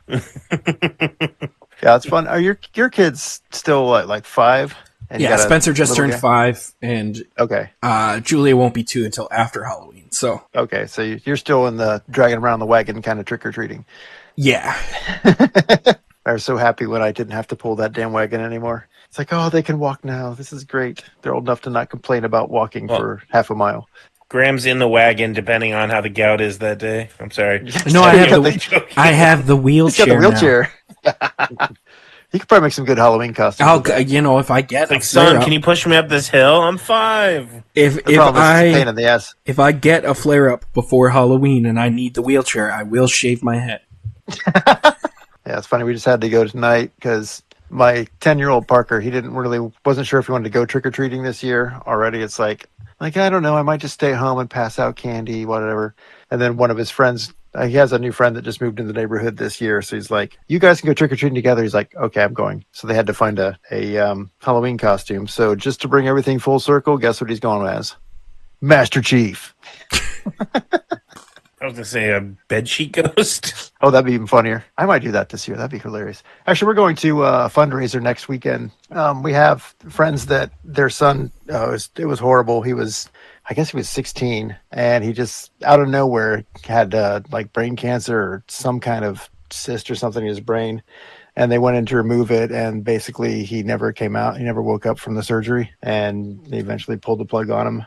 Yeah, it's fun. Are your kids still like 5? And Spencer just turned 5, and Julia won't be 2 until after Halloween. So so you're still in the dragging around the wagon kind of trick-or-treating. Yeah. I was so happy when I didn't have to pull that damn wagon anymore. It's like, oh, they can walk now. This is great. They're old enough to not complain about walking for half a mile. Graham's in the wagon, depending on how the gout is that day. I'm sorry. No, I have the wheelchair. He's got the wheelchair. You could probably make some good Halloween costumes. If I get like, son, can you push me up this hill? I'm 5. If I get a flare up before Halloween and I need the wheelchair, I will shave my head. Yeah, it's funny. We just had to go tonight because my 10-year-old Parker, wasn't sure if he wanted to go trick-or-treating this year already. It's like, I don't know. I might just stay home and pass out candy, whatever. And then one of his friends, he has a new friend that just moved into the neighborhood this year. So he's like, you guys can go trick-or-treating together. He's like, okay, I'm going. So they had to find a Halloween costume. So just to bring everything full circle, guess what he's going as? Master Chief. I was going to say a bedsheet ghost. Oh, that'd be even funnier. I might do that this year. That'd be hilarious. Actually, we're going to a fundraiser next weekend. We have friends that their son, it was horrible. I guess he was 16, and he just, out of nowhere, had like brain cancer or some kind of cyst or something in his brain. And they went in to remove it, and basically he never came out. He never woke up from the surgery, and they eventually pulled the plug on him.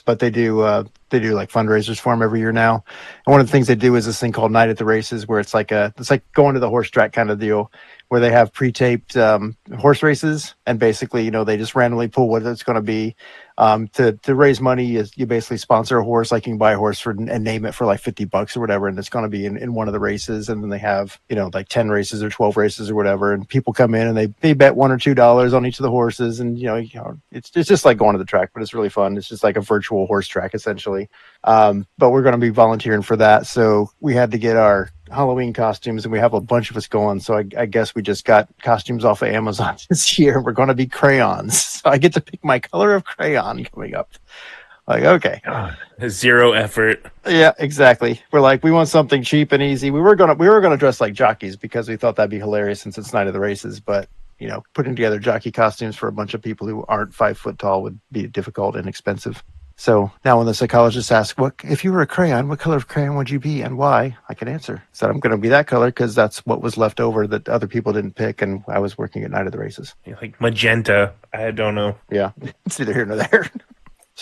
But they do like fundraisers for him every year now. And one of the things they do is this thing called Night at the Races, where it's like going to the horse track kind of deal, where they have pre-taped horse races, and basically, they just randomly pull what it's going to be. To raise money, you basically sponsor a horse, like you can buy a horse and name it for like $50 or whatever, and it's going to be in one of the races. And then they have like 10 races or 12 races or whatever, and people come in and they bet $1 or $2 on each of the horses, and it's just like going to the track, but it's really fun. It's just like a virtual horse track essentially. But we're going to be volunteering for that, so we had to get our Halloween costumes, and we have a bunch of us going. So I guess we just got costumes off of Amazon this year. We're going to be crayons, so I get to pick my color of crayon coming up. Like, okay, 0 effort. Yeah, exactly. We're like, we want something cheap and easy. We were gonna dress like jockeys because we thought that'd be hilarious since it's Night of the Races. But putting together jockey costumes for a bunch of people who aren't 5 foot tall would be difficult and expensive. So now when the psychologist asks, if you were a crayon, what color of crayon would you be and why? I can answer. So I'm going to be that color because that's what was left over that other people didn't pick, and I was working at Night of the Races. Like magenta. I don't know. Yeah, it's neither here nor there.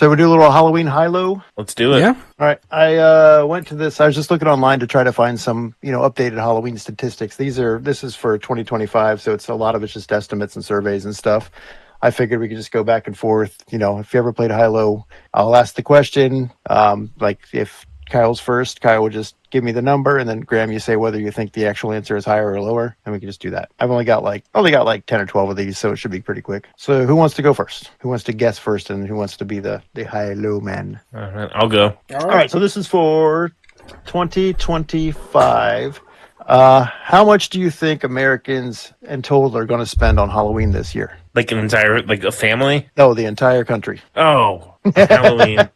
So we do a little Halloween high-low. Let's do it. Yeah. All right. I went to this. I was just looking online to try to find some, updated Halloween statistics. This is for 2025, so a lot of it's just estimates and surveys and stuff. I figured we could just go back and forth. If you ever played high-low, I'll ask the question. Like if Kyle's first, Kyle will just give me the number, and then Graham, you say whether you think the actual answer is higher or lower, and we can just do that. I've only got like 10 or 12 of these, so it should be pretty quick. So who wants to go first? Who wants to guess first, and who wants to be the high-low man? All right, I'll go. All right. So this is for 2025. How much do you think Americans in total are going to spend on Halloween this year? Like a family? No, the entire country. Oh, Halloween.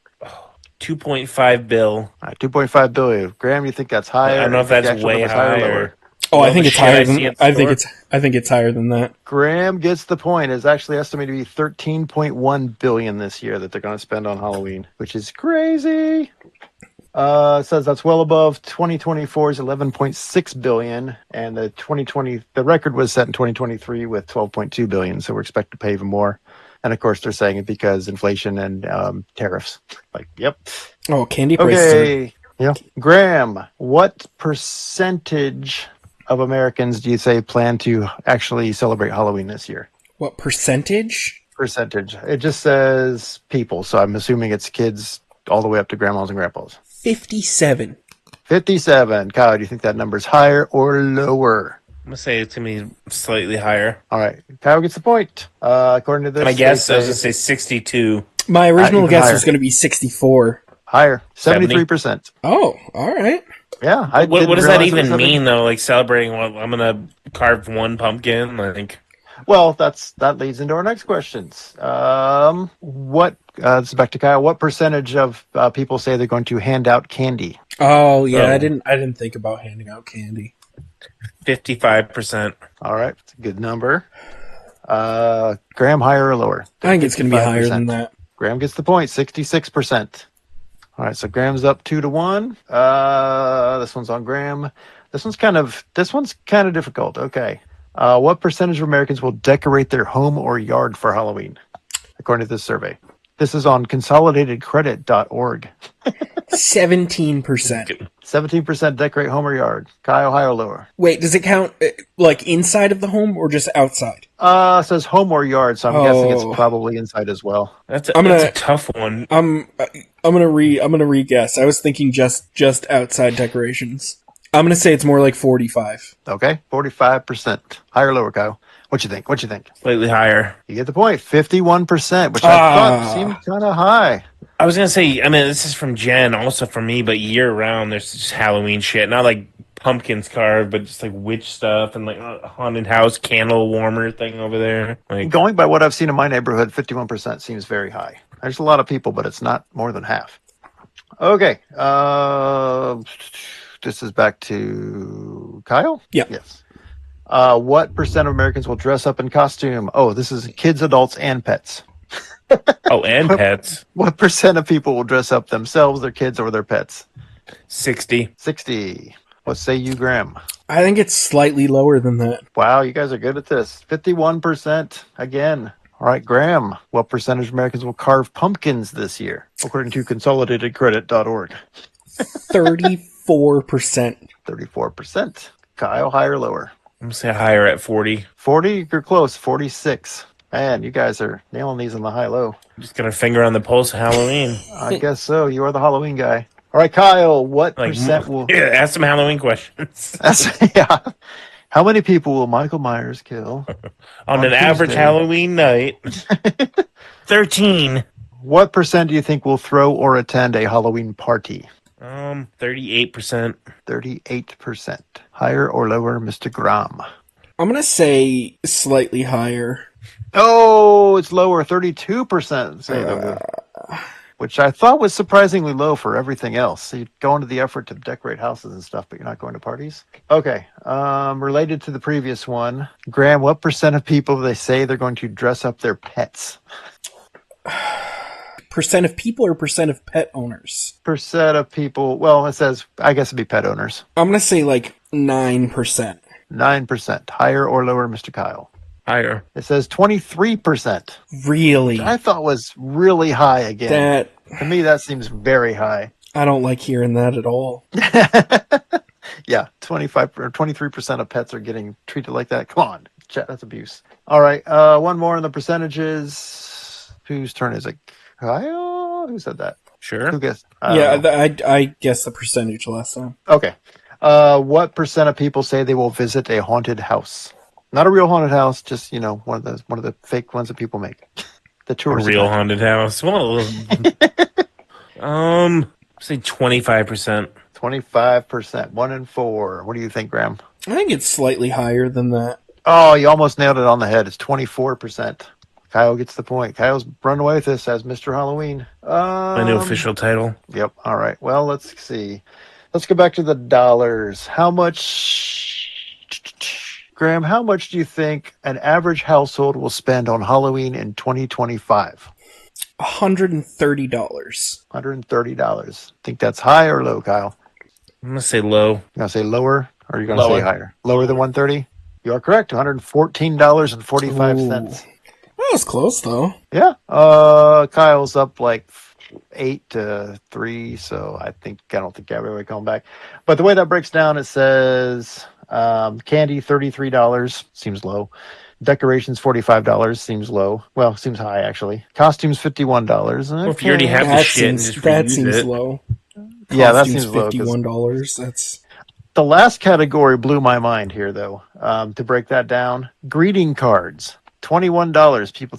2.5 bill. All right, 2.5 billion. Graham, you think that's higher? I don't know if that's way high or. Oh, I all think the it's shit higher see than. at the I think store? it's higher than that. Graham gets the point. It's actually estimated to be 13.1 billion this year that they're going to spend on Halloween, which is crazy. It says that's well above 2024's 11.6 billion, and the record was set in 2023 with 12.2 billion. So we're expected to pay even more. And of course, they're saying it because inflation and tariffs. Like, yep. Oh, candy prices. Okay. Yeah. Graham, what percentage of Americans do you say plan to actually celebrate Halloween this year? What percentage? Percentage. It just says people, so I'm assuming it's kids all the way up to grandmas and grandpas. 57. 57. Kyle, do you think that number's higher or lower? I'm going to say it's going to be slightly higher. All right. Kyle gets the point. According to this, My guess, they I was going to say 62. My original even guess higher. was going to be 64. higher. 70? 73%. Oh, all right. Yeah. What does that even mean? mean, though? Like celebrating what? I'm going to carve one pumpkin? Like, Well, that leads into our next questions. This is back to Kyle. What percentage of people say they're going to hand out candy? Oh, yeah. Oh. I didn't think about handing out candy. 55%. All right, that's a good number. Graham, higher or lower? I think it's going to be higher than 55%. that. Graham gets the point. 66%. All right, so Graham's up 2-1. This one's on Graham. This one's kind of difficult. Okay. What percentage of Americans will decorate their home or yard for Halloween, according to this survey? This is on consolidatedcredit.org. 17%. 17% decorate home or yard. Kyle, higher or lower? Wait, does it count like inside of the home or just outside? It says home or yard, so I'm guessing Oh. it's probably inside as well. That's I'm gonna- a tough one. I'm gonna re-guess. I was thinking just outside decorations. I'm gonna say it's more like 45. Okay, 45%. Higher or lower, Kyle? What you think? Slightly higher. You get the point. 51%, which I thought seemed kind of high. I was going to say, I mean, this is from Jen, also for me, but year round, there's just Halloween shit. Not like pumpkins carved, but just like witch stuff and like a haunted house candle warmer thing over there. Like, Going by what I've seen in my neighborhood, 51% seems very high. There's a lot of people, but it's not more than half. Okay. This is back to Kyle? Yeah. Yes. What percent of Americans will dress up in costume? Oh, this is kids, adults, and pets. oh, and pets. What percent of people will dress up themselves, their kids, or their pets? 60. 60. What say you, Graham? I think it's slightly lower than that. Wow, you guys are good at this. 51% again. All right, Graham, what percentage of Americans will carve pumpkins this year, according to consolidatedcredit.org? 34%. 34%. Kyle, higher or lower? I'm going to say higher at 40. 40, you're close. 46. Man, you guys are nailing these in the high-low. Just got a finger on the pulse of Halloween. I guess so. You are the Halloween guy. All right, Kyle, what Like, percent will... yeah, ask some Halloween questions. Yeah. How many people will Michael Myers kill? on an average Tuesday? Halloween night. 13. What percent do you think will throw or attend a Halloween party? 38%. 38%. Higher or lower, Mr. Graham? I'm gonna say slightly higher. Oh, it's lower. 32% say they would. Which I thought was surprisingly low for everything else. So you go into the effort to decorate houses and stuff, but you're not going to parties? Okay. Related to the previous one, Graham, what percent of people they say they're going to dress up their pets? Percent of people or percent of pet owners? Percent of people, well, it says, I guess it'd be pet owners. I'm gonna say like 9%. 9%. Higher or lower, Mr. Kyle? Higher. It says 23%, which Really? I thought was really high again. That To me, that seems very high. I don't like hearing that at all. Yeah, 25 or 23% of pets are getting treated like that. Come on, chat, that's abuse. All right, one more in the percentages. Whose turn is it? Kyle? Who said that? Sure. Who guessed? I Yeah, don't know. I guessed the percentage last time. Okay. What percent of people say they will visit a haunted house? Not a real haunted house, just one of the fake ones that people make. The A tourist real attraction. haunted house. Well, say 25%. 25%. 1 in 4. What do you think, Graham? I think it's slightly higher than that. Oh, you almost nailed it on the head. It's 24%. Kyle gets the point. Kyle's run away with this as Mr. Halloween. My new official title. Yep. All right. Well, let's see. Let's go back to the dollars. How much, Graham, how much do you think an average household will spend on Halloween in 2025? $130. $130. Think that's high or low, Kyle? I'm gonna say low. You gonna say lower or are you gonna say Lower. higher? Lower than 130? You are correct. $114.45. That was close though. Yeah. Kyle's up like 8-3, so I don't think everybody coming back. But the way that breaks down, it says candy $33 seems low. Decorations $45 seems low. Well, seems high actually. Costumes $51. Well, if you already have the That shit and seems just that reuse seems it. low. Yeah, that Costumes seems low. 'Cause $51. That's the last category blew my mind here, though. To break that down, greeting cards, $21. People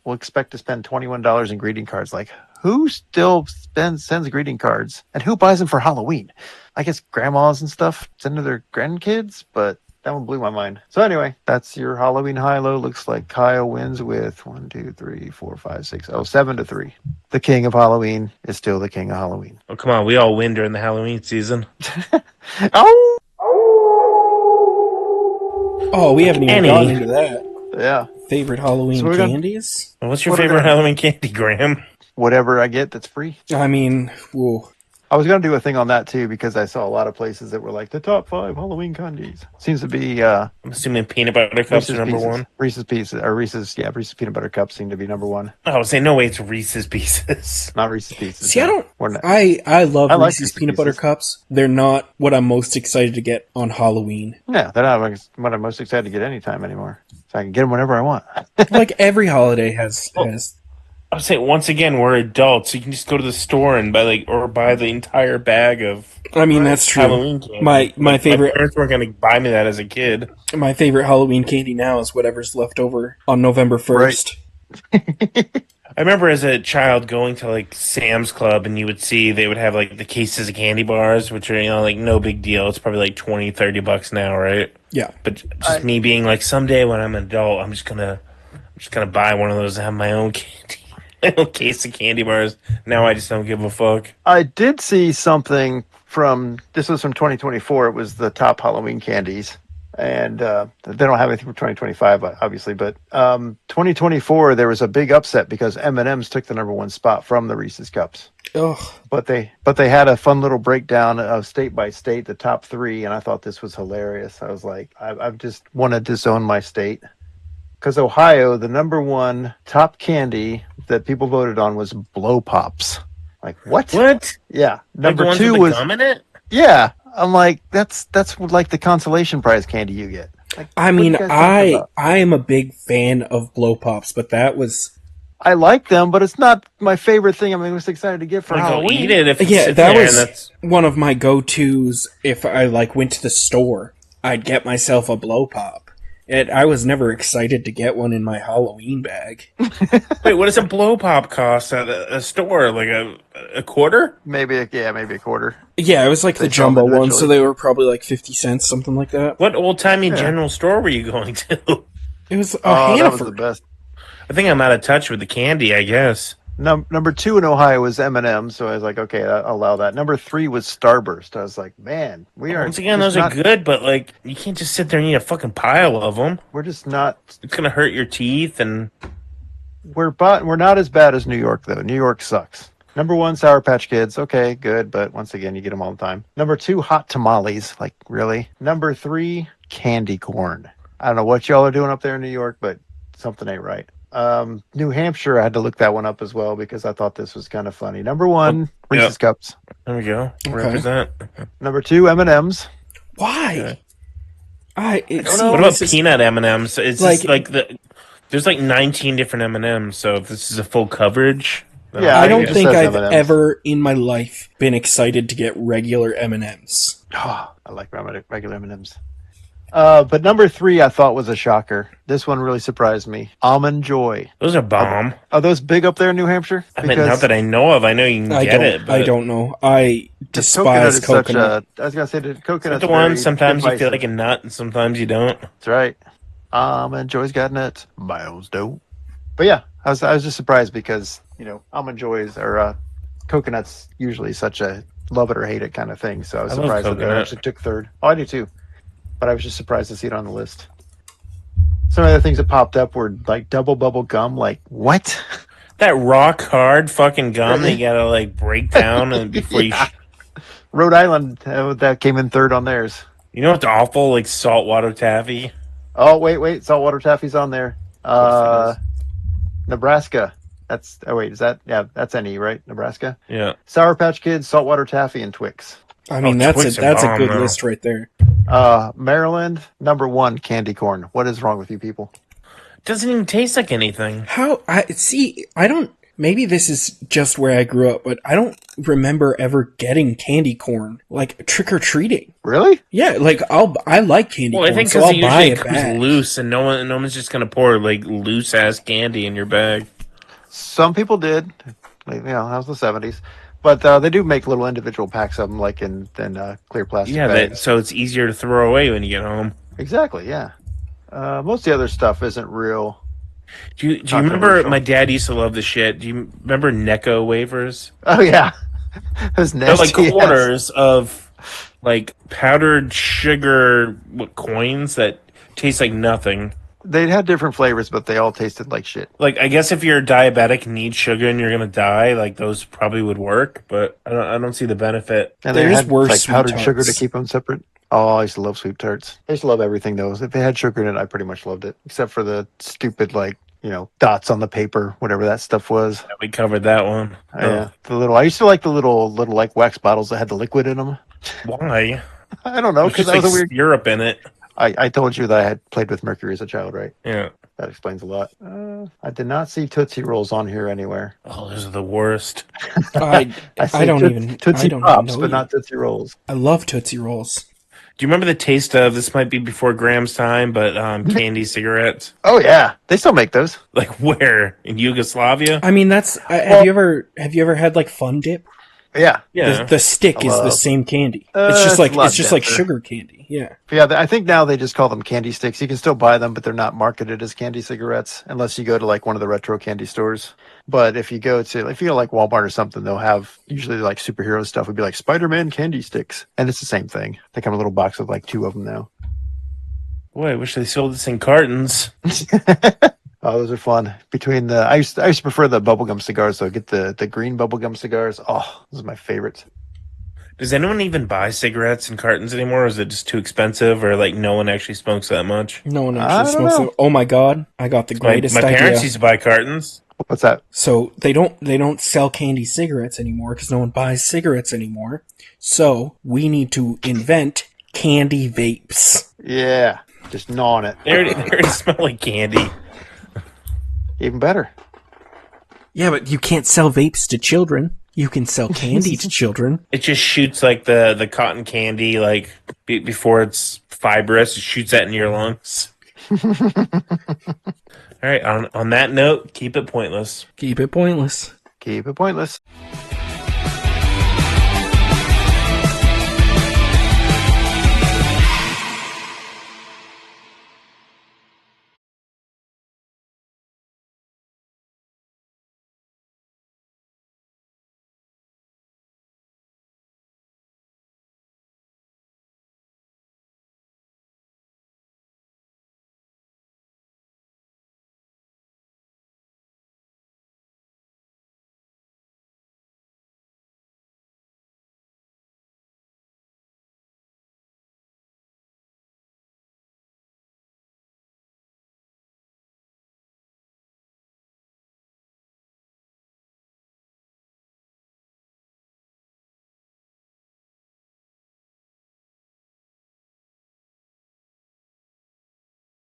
will expect to spend $21 in greeting cards. Like, who still sends greeting cards, and who buys them for Halloween? I guess grandmas and stuff send to their grandkids, but that one blew my mind. So anyway, that's your Halloween high-low. Looks like Kyle wins with 1, 2, 3, 4, 5, 6, 7-3. The king of Halloween is still the king of Halloween. Oh, come on. We all win during the Halloween season. Oh! Oh, we haven't even Any. gotten into that. Yeah. Favorite Halloween So we're gonna- candies? What's your What are we favorite gonna- Halloween candy, Graham? Whatever I get that's free. I mean, whoa. I was going to do a thing on that too because I saw a lot of places that were like the top 5 Halloween candies. Seems to be I'm assuming peanut butter cups Reese's are number Pieces. one. Reese's Reese's peanut butter cups seem to be number one. Oh, I would say no way. It's Reese's Pieces. Not Reese's Pieces. See, no. We're not. I love I like Reese's Reese's peanut butter Pieces. cups. They're not what I'm most excited to get on Halloween. Yeah, they're not what I'm most excited to get anytime anymore. So I can get them whenever I want. Like every holiday has I would say once again we're adults, so you can just go to the store and buy the entire bag of I mean, that's true. Halloween candy. My favorite My parents weren't going to buy me that as a kid. my favorite Halloween candy now is whatever's left over on November 1st. I remember as a child going to like Sam's Club and you would see they would have like the cases of candy bars, which are, like no big deal. It's probably like $20-$30 now, right? Yeah. But just me being like, someday when I'm an adult, I'm just gonna buy one of those and have my own candy. My own case of candy bars. Now I just don't give a fuck. I did see something this was from 2024. It was the top Halloween candies. And they don't have anything for 2025, obviously. But 2024, there was a big upset because M&M's took the number one spot from the Reese's Cups. Ugh. But they had a fun little breakdown of state by state, the top 3, and I thought this was hilarious. I was like, I've just want to disown my state. Because Ohio, the number one top candy that people voted on was Blow Pops. Like, what? What? Yeah. Like the Number ones 2 with the was... gum in it? Yeah. I'm like, that's like the consolation prize candy you get. Like, I what mean, are you guys talking about? I am a big fan of Blow Pops, but that was I like them, but it's not my favorite thing I'm most excited to get for Like, I'll Halloween. eat it if it's yeah, sitting that there, was and that's one of my go-tos if I went to the store. I'd get myself a Blow Pop. And I was never excited to get one in my Halloween bag. Wait, what does a blow pop cost at a store? Like a quarter? Maybe a quarter. Yeah, it was like They the sell them jumbo ones, individually. so they were probably like 50 cents, something like that. What old timey Yeah. general store were you going to? It was a Oh, that was Hannaford. the best. I think I'm out of touch with the candy, I guess. Number 2 in Ohio was M&M, so I was like, okay, I'll allow that. Number 3 was Starburst. I was like, man, we are Once again, just those are not, good, but like you can't just sit there and eat a fucking pile of them. we're just not It's gonna hurt your teeth, and we're not as bad as New York though. New York sucks. Number 1, Sour Patch Kids. Okay, good, but once again, you get them all the time. Number 2, hot tamales. Like, really? Number 3, candy corn. I don't know what y'all are doing up there in New York, but something ain't right. New Hampshire, I had to look that one up as well because I thought this was kind of funny. Number one, Reese's Cups. There we go. Okay. Represent. Number two, M&M's. Why? Okay. What about peanut M&Ms? It's like- just like there's like 19 different M&Ms. So if this is a full coverage, then Yeah, I it don't just think says I've M&Ms. ever in my life been excited to get regular M&Ms. Oh, I like regular M&Ms. But number three, I thought was a shocker. This one really surprised me. Almond Joy. those are bomb. Are those big up there in New Hampshire? I mean, not that I know of. I know you can get it, but I don't know. I Because despise is coconut. I was gonna say the it's coconut's the one. very Sometimes you feel divisive. like a nut, and sometimes you don't. That's right. Almond Joy's got nuts. Miles don't. But yeah, I was just surprised because almond joys or coconuts usually such a love it or hate it kind of thing. So I was I love surprised that it coconut. actually took third. Oh, I do too. But I was just surprised to see it on the list. Some of the things that popped up were like double bubble gum. Like what? That rock hard fucking gum that you gotta like break down and before you. Yeah. Rhode Island that came in third on theirs. You know what's awful? Like saltwater taffy. Oh wait, saltwater taffy's on there. Nebraska. That's that's NE, right? Nebraska. Yeah. Sour Patch Kids, saltwater taffy, and Twix. I mean, Twix are that's a bomb, good though. list right there. Maryland, number one, candy corn. What is wrong with you people? Doesn't even taste like anything. I don't. Maybe this is just where I grew up, but I don't remember ever getting candy corn like trick or treating. Really? Yeah, like I like candy Well, corn, I think so because I'll it buy usually a comes bag. loose, and no one's just gonna pour like loose ass candy in your bag. Some people did. Like, that was the 70s. But they do make little individual packs of them, like in clear plastic Yeah, bags. so it's easier to throw away when you get home. Exactly, yeah. Most of the other stuff isn't real. Do you remember? Controversial. My dad used to love this shit. Do you remember Necco wafers? Oh, yeah. It was They're like nasty. Yes. quarters of like powdered sugar coins that taste like nothing. They had different flavors, but they all tasted like shit. Like, I guess if you're diabetic and need sugar and you're gonna die, like those probably would work. But I don't see the benefit. And There's they had worse like sweet powdered tarts. sugar to keep them separate. Oh, I used to love sweet tarts. I used to love everything though. If they had sugar in it, I pretty much loved it, except for the stupid dots on the paper, whatever that stuff was. We covered that one. Yeah, I used to like the little like wax bottles that had the liquid in them. Why? I don't know There's because just that was like a weird. syrup in it. I told you that I had played with mercury as a child, right? Yeah. That explains a lot. I did not see Tootsie Rolls on here anywhere. Oh, those are the worst. I see don't Toot- even. Tootsie I don't Pops, even know. but you. not Tootsie Rolls. I love Tootsie Rolls. Do you remember the taste of this? Might be before Graham's time, but candy cigarettes. Oh yeah, they still make those. Like where in Yugoslavia? I mean, that's. Have you ever had like Fun Dip? Yeah, Yeah. The stick is the same candy. It's just it's a lot like denser. sugar candy. Yeah. Yeah, I think now they just call them candy sticks. You can still buy them, but they're not marketed as candy cigarettes unless you go to like one of the retro candy stores. But if you go like Walmart or something, they'll have usually like superhero stuff would be like Spider-Man candy sticks, and it's the same thing. They come in a little box with like 2 of them now. Boy, I wish they sold this in cartons. Oh, those are fun. I used to prefer the bubblegum cigars, so get the green bubblegum cigars. Oh, those are my favorites. Does anyone even buy cigarettes in cartons anymore? Or is it just too expensive, or like no one actually smokes that much? No one I actually don't smokes know. it. Oh my god, I got the My greatest parents idea. used to buy cartons. What's that? So they don't sell candy cigarettes anymore because no one buys cigarettes anymore. So we need to invent candy vapes. Yeah, just gnawing it. They already smell like candy. Even better. Yeah, but you can't sell vapes to children. You can sell candy to children. It just shoots like the cotton candy, like before it's fibrous. It shoots that in your lungs. All right. On that note, keep it pointless. Keep it pointless. Keep it pointless.